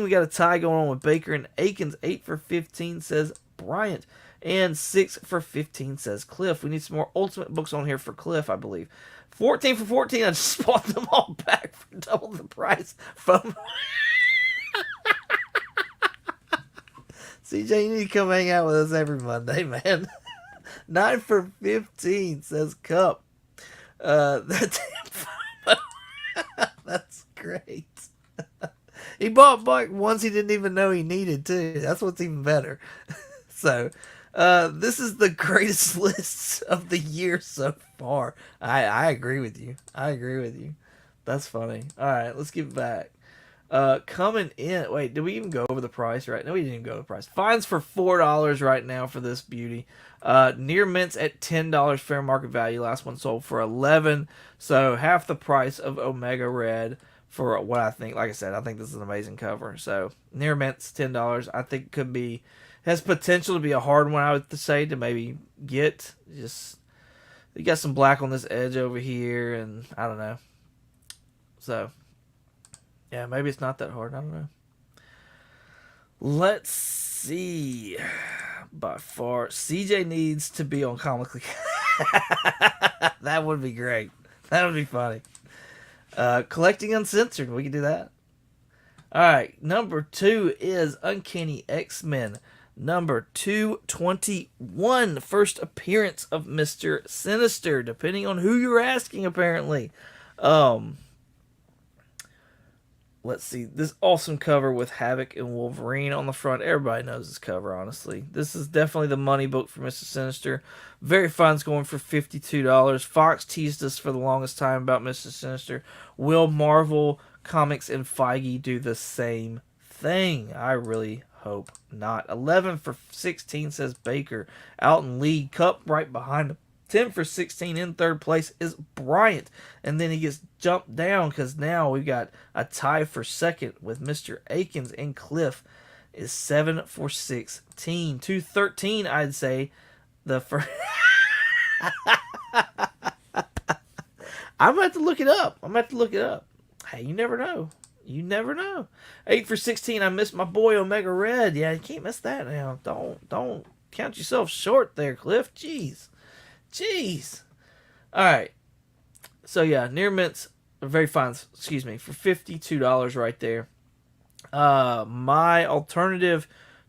We got a tie going on with Baker and Akins. 8 for 15 says Bryant. And 6 for 15 says Cliff. We need some more Ultimate books on here for Cliff, I believe. 14 for 14. I just bought them all back for double the price from... CJ, you need to come hang out with us every Monday, man. 9 for 15 says Cup. That's great. He bought Buck ones he didn't even know he needed, too. That's what's even better. So, this is the greatest list of the year so far. I agree with you. That's funny. All right, let's get back. Coming in. Wait, did we even go over the price? Right? No, we didn't even go over the price. Fines for $4 right now for this beauty. Near mints at $10 fair market value. Last one sold for $11. So half the price of Omega Red for what I think. Like I said, I think this is an amazing cover. So near mints $10. I think could be, has potential to be a hard one, I would say, to maybe get. Just, you got some black on this edge over here, and I don't know. So, yeah, maybe it's not that hard. I don't know. Let's see. By far, CJ needs to be on Comically. That would be great. That would be funny. Collecting Uncensored. We can do that. All right. Number 2 is Uncanny X-Men. Number 221. First appearance of Mr. Sinister, depending on who you're asking, apparently. Let's see. This awesome cover with Havoc and Wolverine on the front. Everybody knows this cover, honestly. This is definitely the money book for Mr. Sinister. Very Fine's going for $52. Fox teased us for the longest time about Mr. Sinister. Will Marvel Comics and Feige do the same thing? I really hope not. 11 for 16 says Baker. Out in lead. Cup right behind him. 10 for 16 in third place is Bryant. And then he gets jumped down because now we've got a tie for second with Mr. Akins, and Cliff is 7 for 16. 213, I'd say. The first. I'm going to have to look it up. Hey, you never know. 8 for 16, I missed my boy Omega Red. Yeah, you can't miss that now. Don't count yourself short there, Cliff. Jeez. Alright. So yeah, near mints, very fine, for $52 right there. My alternative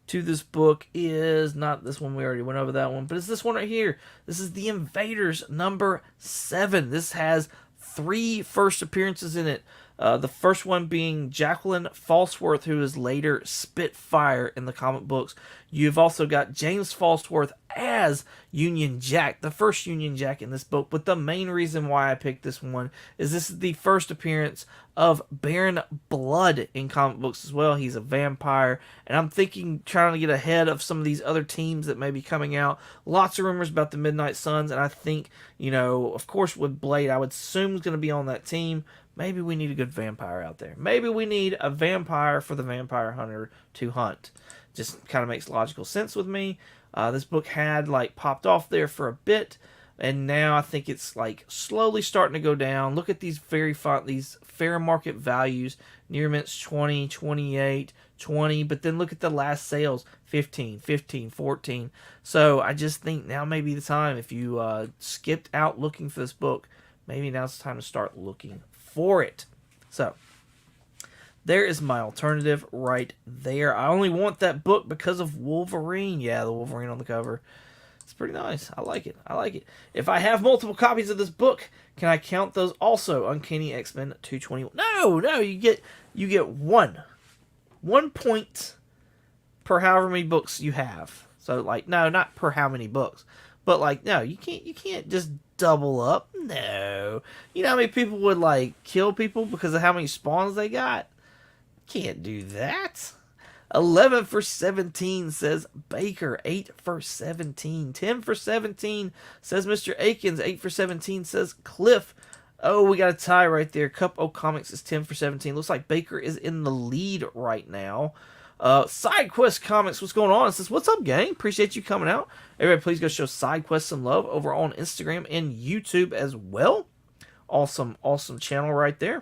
to this book is not this one, we already went over that one, but it's this one right here. This is The Invaders number 7. This has 3 first appearances in it. The first one being Jacqueline Falsworth, who is later Spitfire in the comic books. You've also got James Falsworth as Union Jack, the first Union Jack in this book. But the main reason why I picked this one is this is the first appearance of Baron Blood in comic books as well. He's a vampire, and I'm thinking, trying to get ahead of some of these other teams that may be coming out. Lots of rumors about the Midnight Suns, and I think, of course, with Blade, I would assume is going to be on that team. Maybe we need a good vampire out there. Maybe we need a vampire for the vampire hunter to hunt. Just kind of makes logical sense with me. This book had popped off there for a bit, and now I think it's slowly starting to go down. Look at these these fair market values. Near mint's 20, 28, 20, but then look at the last sales, 15, 15, 14. So I just think now may be the time. If you skipped out looking for this book, maybe now's the time to start looking for it. So there is my alternative right there. I only want that book because of Wolverine. Yeah, the Wolverine on the cover. It's pretty nice. I like it. I like it. If I have multiple copies of this book, can I count those also? Uncanny X-Men 221. No, you get one. 1 point per however many books you have. So no, not per how many books. But no, you can't just double up. No. You know how many people would kill people because of how many spawns they got? Can't do that. 11 for 17 says Baker. 8 for 17. 10 for 17 says Mr. Akins. 8 for 17 says Cliff. Oh, we got a tie right there. Cup O Comics is 10 for 17. Looks like Baker is in the lead right now. SideQuest Comics, what's going on? It says, what's up, gang? Appreciate you coming out. Everybody, please go show SideQuest some love over on Instagram and YouTube as well. Awesome channel right there.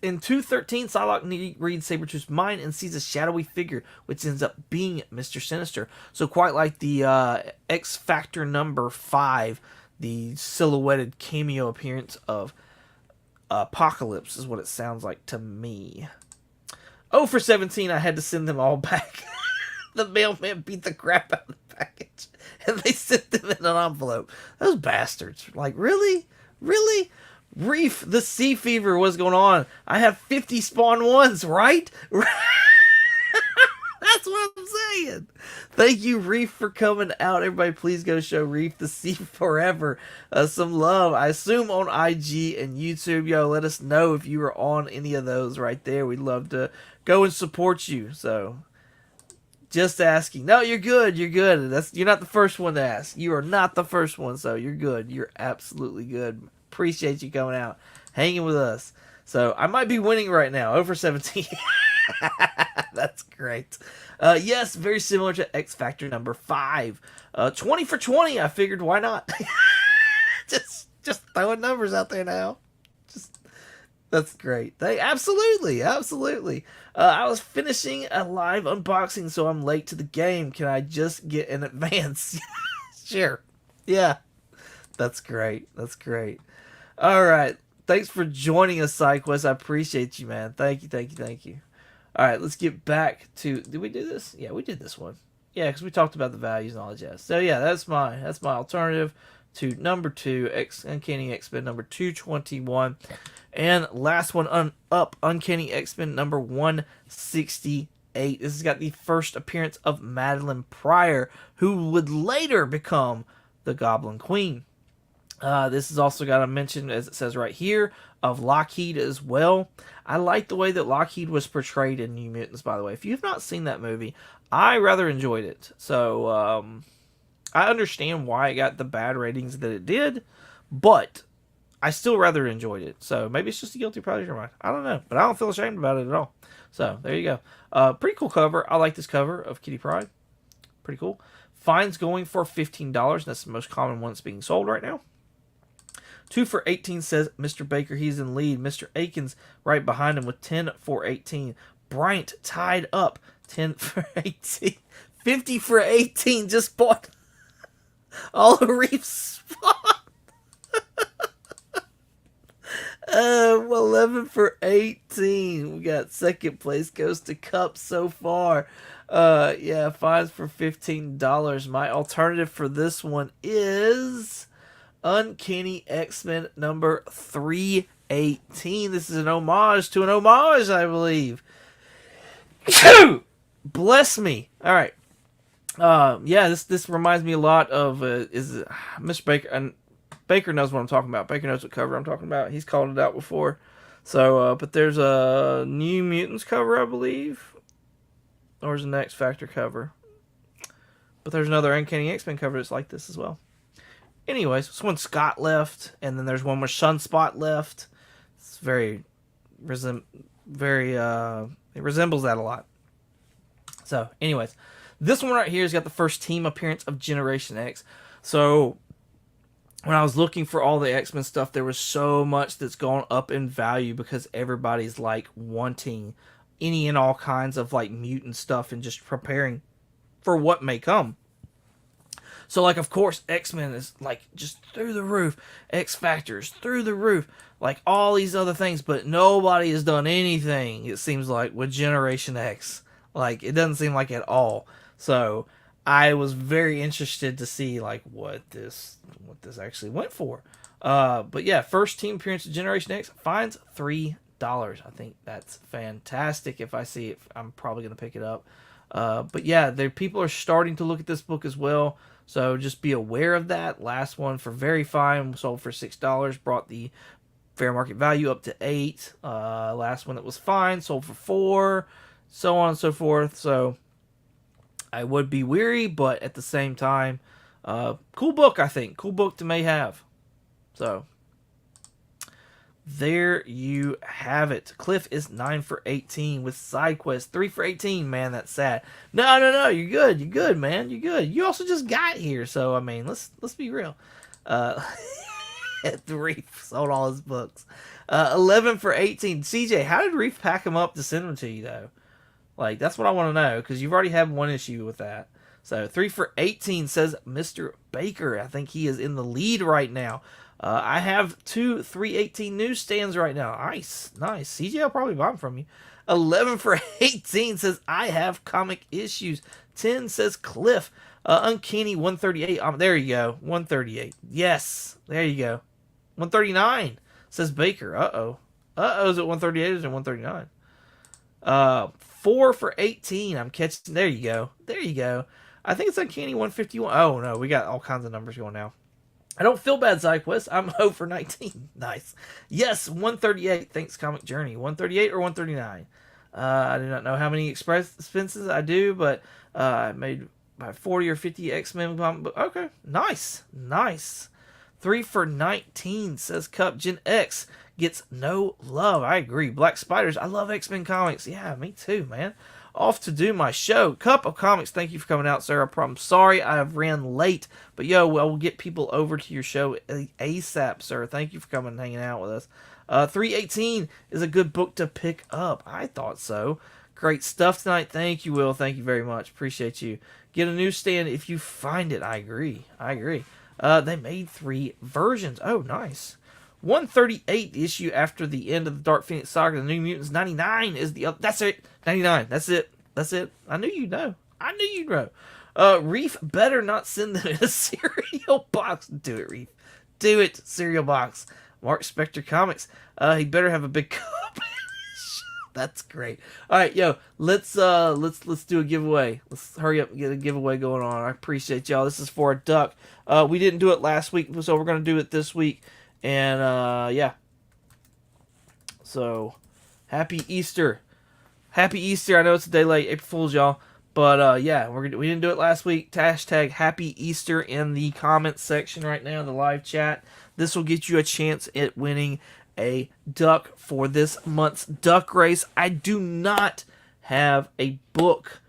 In 213, Psylocke reads Sabretooth's mind and sees a shadowy figure, which ends up being Mr. Sinister. So quite like the X Factor number 5, the silhouetted cameo appearance of Apocalypse is what it sounds like to me. Oh, for 17, I had to send them all back. The mailman beat the crap out of the package, and they sent them in an envelope. Those bastards. Really? Really? Reef, the Sea Fever, what's going on? I have 50 spawn ones, right? That's what I'm saying. Thank you, Reef, for coming out. Everybody, please go show Reef the Sea Forever some love. I assume on IG and YouTube. Yo, let us know if you are on any of those right there. We'd love to go and support you. So, just asking. No, you're good. You're good. You're not the first one to ask. You are not the first one, so you're good. You're absolutely good. Appreciate you coming out, hanging with us. So, I might be winning right now. Over 17. That's great. Yes, very similar to X Factor number 5. 20 for 20. I figured, why not? just throwing numbers out there now. That's great. Absolutely. I was finishing a live unboxing, so I'm late to the game. Can I just get an advance? Sure. Yeah. That's great. All right. Thanks for joining us, SideQuest. I appreciate you, man. Thank you. All right, let's get back to... Did we do this? Yeah, we did this one. Yeah, because we talked about the values and all that jazz. So, yeah, that's my alternative to number 2, Uncanny X-Men number 221. And last one up, Uncanny X-Men number 168. This has got the first appearance of Madeline Pryor, who would later become the Goblin Queen. This has also got a mention, as it says right here, of Lockheed as well. I like the way that Lockheed was portrayed in New Mutants, by the way. If you've not seen that movie, I rather enjoyed it. So, I understand why it got the bad ratings that it did, but I still rather enjoyed it. So, maybe it's just a guilty pleasure of mine. I don't know, but I don't feel ashamed about it at all. So, there you go. Pretty cool cover. I like this cover of Kitty Pryde. Pretty cool. Fine's going for $15. That's the most common one that's being sold right now. 2 for 18 says Mr. Baker. He's in lead. Mr. Akins right behind him with 10 for 18. Bryant tied up 10 for 18. 50 for 18. Just bought all of Reef's spawn. 11 for 18. We got second place goes to Cup so far. Yeah, fines for $15. My alternative for this one is Uncanny X-Men number 318. This is an homage to an homage, I believe. Bless me. All right. Yeah, this reminds me a lot of Mr. Baker, and Baker knows what I'm talking about. Baker knows what cover I'm talking about. He's called it out before. So, but there's a New Mutants cover, I believe, or is an X Factor cover. But there's another Uncanny X-Men cover that's like this as well. Anyways, this one Scott left, and then there's one with Sunspot left. It's very, it resembles that a lot. So, anyways, this one right here has got the first team appearance of Generation X. So, when I was looking for all the X-Men stuff, there was so much that's gone up in value because everybody's like wanting any and all kinds of like mutant stuff and just preparing for what may come. So, like, of course, X-Men is, like, just through the roof. X-Factor's through the roof. Like, all these other things. But nobody has done anything, it seems like, with Generation X. Like, it doesn't seem like at all. So, I was very interested to see, like, what this actually went for. But, yeah, first team appearance of Generation X finds $3. I think that's fantastic. If I see it, I'm probably going to pick it up. But, yeah, people are starting to look at this book as well. So just be aware of that. Last one for Very Fine sold for $6, brought the fair market value up to $8. Last one that was fine sold for $4, so on and so forth. So I would be weary, but at the same time, cool book, I think. Cool book to may have. So there you have it. Cliff is 9 for 18 with side quests. 3 for 18, man, that's sad. No, you're good. You're good, man. You're good. You also just got here, so I mean, let's be real. Reef sold all his books. 11 for 18. CJ, how did Reef pack them up to send them to you though? Like, that's what I want to know, because you've already had one issue with that. So 3 for 18 says Mr. Baker. I think he is in the lead right now. I have 2 318 newsstands right now. Nice. CJ, I'll probably buy them from you. 11 for 18 says I have comic issues. 10 says Cliff. Uncanny 138. There you go. 138. Yes. There you go. 139 says Baker. Uh-oh. Is it 138 or is it 139? 4 for 18. I'm catching. There you go. I think it's Uncanny 151. Oh, no. We got all kinds of numbers going now. I don't feel bad, SideQuest. I'm 0 for 19. Nice. Yes, 138. Thanks, Comic Journey. 138 or 139. I do not know how many expenses I do, but I made by 40 or 50 X-Men. Okay, nice. 3 for 19 says Cup. Gen X gets no love. I agree. Black Spiders. I love X-Men comics. Yeah, me too, man. Off to do my show. Cup of Comics, thank you for coming out, sir. I'm sorry I have ran late, but I will get people over to your show ASAP, sir. Thank you for coming and hanging out with us. 318 is a good book to pick up. I thought so. Great stuff tonight. Thank you, Will. Thank you very much. Appreciate you. Get a newsstand if you find it. I agree. They made 3 versions. Oh, nice. 138 issue after the end of the Dark Phoenix saga. The New Mutants 99 is the other. That's it. 99. That's it. I knew you'd know. Reef better not send them in a cereal box. Do it, Reef. Do it. Cereal box. Mark Spector Comics. He better have a big cup. That's great. All right, let's do a giveaway. Let's hurry up and get a giveaway going on. I appreciate y'all. This is for a duck. We didn't do it last week, so we're gonna do it this week. And yeah. So happy Easter. I know it's a day late, April Fools, y'all. But yeah, we didn't do it last week. Hashtag Happy Easter in the comments section right now, the live chat. This will get you a chance at winning a duck for this month's duck race. I do not have a book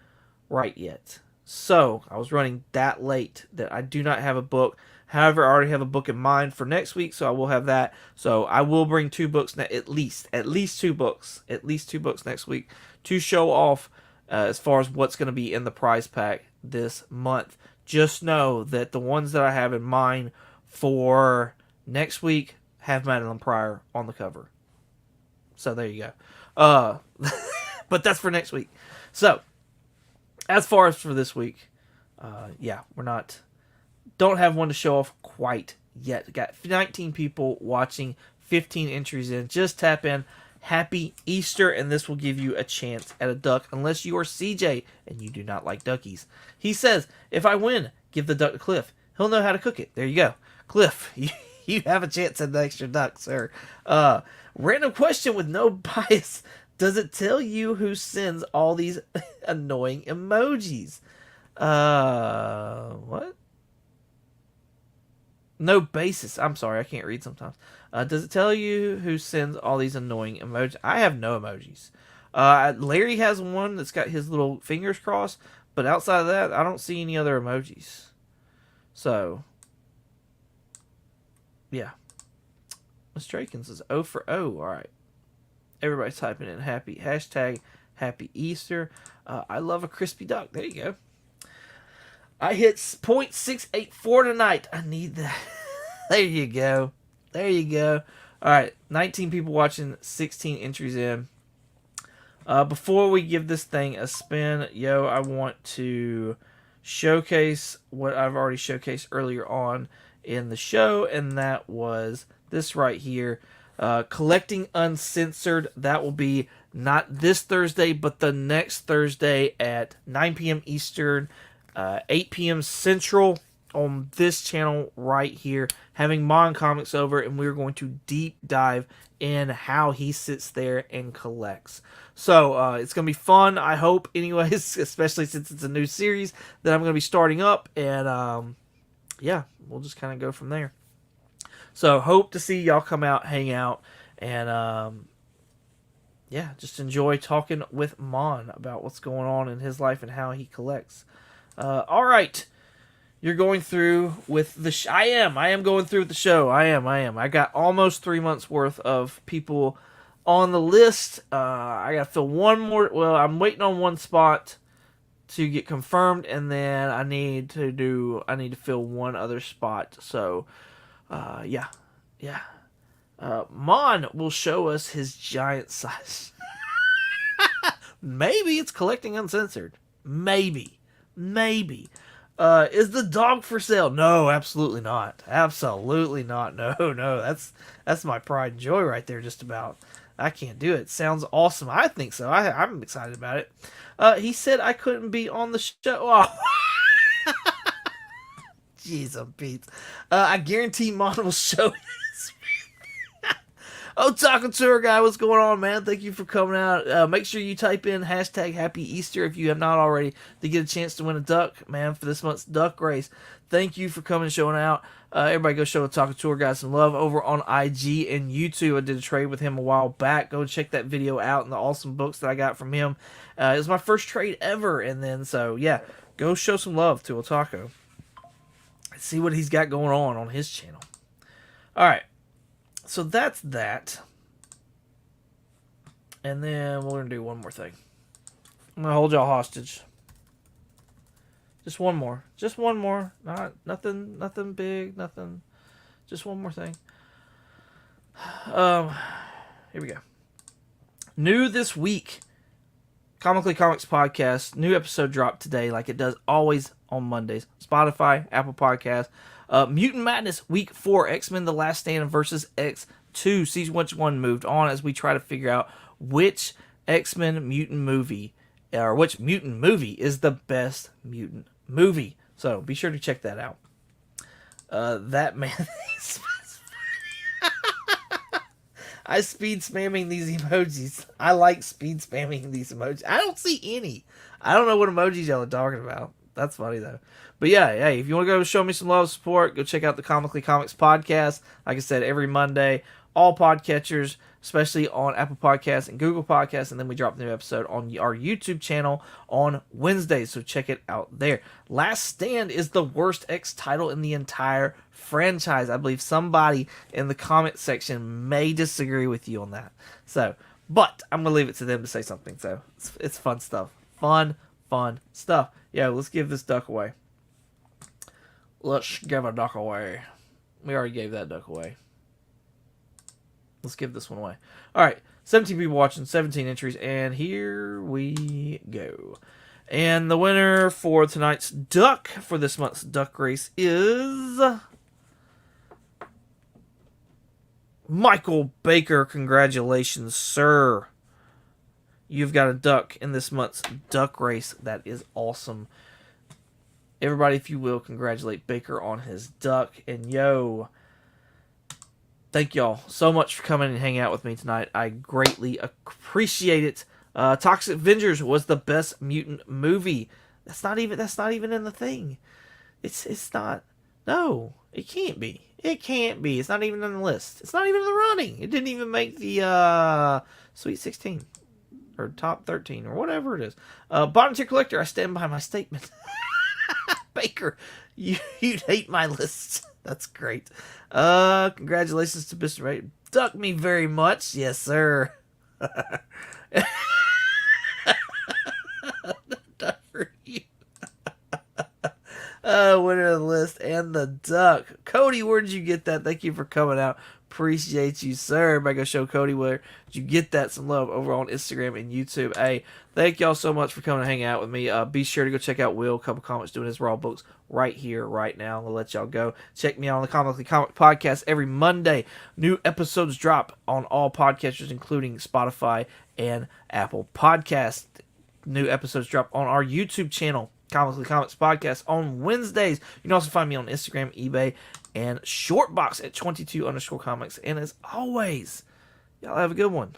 right yet. So I was running that late that I do not have a book. However, I already have a book in mind for next week, so I will have that. So I will bring 2 books, at least 2 books next week to show off as far as what's going to be in the prize pack this month. Just know that the ones that I have in mind for next week have Madeline Pryor on the cover. So there you go. But that's for next week. So as far as for this week, don't have one to show off quite yet. Got 19 people watching, 15 entries in. Just tap in. Happy Easter, and this will give you a chance at a duck unless you are CJ and you do not like duckies. He says, if I win, give the duck to Cliff. He'll know how to cook it. There you go. Cliff, you have a chance at the extra duck, sir. Random question with no bias. Does it tell you who sends all these annoying emojis? What? No basis. I'm sorry, I can't read sometimes. Does it tell you who sends all these annoying emojis? I have no emojis. Larry has one that's got his little fingers crossed, but outside of that, I don't see any other emojis. So, yeah. Miss Draken says 0 for 0. All right. Everybody's typing in hashtag Happy Easter. I love a crispy duck. There you go. I hit .684 tonight. I need that. There you go. There you go. All right. 19 people watching, 16 entries in. Before we give this thing a spin, I want to showcase what I've already showcased earlier on in the show, and that was this right here. Collecting Uncensored. That will be not this Thursday, but the next Thursday at 9 p.m. Eastern, 8 p.m. Central on this channel right here, having Mon Comics over, and we're going to deep dive in how he sits there and collects. So it's going to be fun, I hope, anyways, especially since it's a new series that I'm going to be starting up, and yeah, we'll just kind of go from there. So hope to see y'all come out, hang out, and yeah, just enjoy talking with Mon about what's going on in his life and how he collects. All right, you're going through with the. I am going through with the show. I am. I got almost 3 months worth of people on the list. I got to fill one more. Well, I'm waiting on one spot to get confirmed, and then I need to fill one other spot. So. Yeah. Mon will show us his giant size. Maybe it's Collecting Uncensored. Maybe. Is the dog for sale? No, absolutely not. Absolutely not. No. That's my pride and joy right there. Just about. I can't do it. Sounds awesome. I think so. I'm excited about it. He said I couldn't be on the show. Oh. Jeez, I'm Pete. I guarantee Mon will show his. Taco Tour Guy, what's going on, man? Thank you for coming out. Make sure you type in hashtag Happy Easter if you have not already to get a chance to win a duck, man, for this month's duck race. Thank you for coming and showing out. Everybody go show Taco Tour Guy some love over on IG and YouTube. I did a trade with him a while back. Go check that video out and the awesome books that I got from him. It was my first trade ever, and then, so, yeah, go show some love to Otaku. See what he's got going on his channel. Alright. So that's that. And then we're going to do one more thing. I'm going to hold y'all hostage. Just one more. Nothing big. Nothing. Just one more thing. Here we go. New this week. Comically Comics Podcast. New episode dropped today like it does always on Mondays. Spotify, Apple Podcasts. Mutant Madness Week 4. X-Men The Last Stand versus X2. Season 1 moved on as we try to figure out which X-Men mutant movie, or which mutant movie is the best mutant movie. So be sure to check that out. That man is I speed spamming these emojis. I like speed spamming these emojis. I don't see any. I don't know what emojis y'all are talking about. That's funny, though. But yeah, hey, if you want to go show me some love support, go check out the Comically Comics podcast. Like I said, every Monday, all podcatchers, especially on Apple Podcasts and Google Podcasts, and then we drop the new episode on our YouTube channel on Wednesdays, so check it out there. Last Stand is the worst X title in the entire franchise. I believe somebody in the comment section may disagree with you on that. So, but I'm going to leave it to them to say something, so it's fun stuff. Fun stuff. Yeah, let's give this duck away. Let's give a duck away. We already gave that duck away. Let's give this one away. Alright, 17 people watching, 17 entries, and here we go. And the winner for tonight's duck, for this month's duck race, is Michael Baker, congratulations, sir. You've got a duck in this month's duck race. That is awesome. Everybody, if you will, congratulate Baker on his duck. And yo, thank y'all so much for coming and hanging out with me tonight. I greatly appreciate it. Toxic Avengers was the best mutant movie. That's not even in the thing. It's not. No, it can't be. It can't be. It's not even on the list. It's not even in the running. It didn't even make the Sweet 16 or top 13 or whatever it is. Bottom tier collector, I stand by my statement. Baker, you'd hate my lists. That's great. Congratulations to Mr. Ray. Duck me very much. Yes, sir. Duck for you. Winner of the list and the duck. Cody, where did you get that? Thank you for coming out. Appreciate you, sir. Everybody go show Cody where did you get that. Some love over on Instagram and YouTube. Hey, thank y'all so much for coming and hanging out with me. Be sure to go check out Will, Couple Comics, doing his Raw books right here, right now. I'll let y'all go. Check me out on the Comically Comic Podcast every Monday. New episodes drop on all podcasters, including Spotify and Apple Podcasts. New episodes drop on our YouTube channel, Comically Comics Podcast, on Wednesdays. You can also find me on Instagram, eBay, and Shortbox at 22_comics. And as always, y'all have a good one.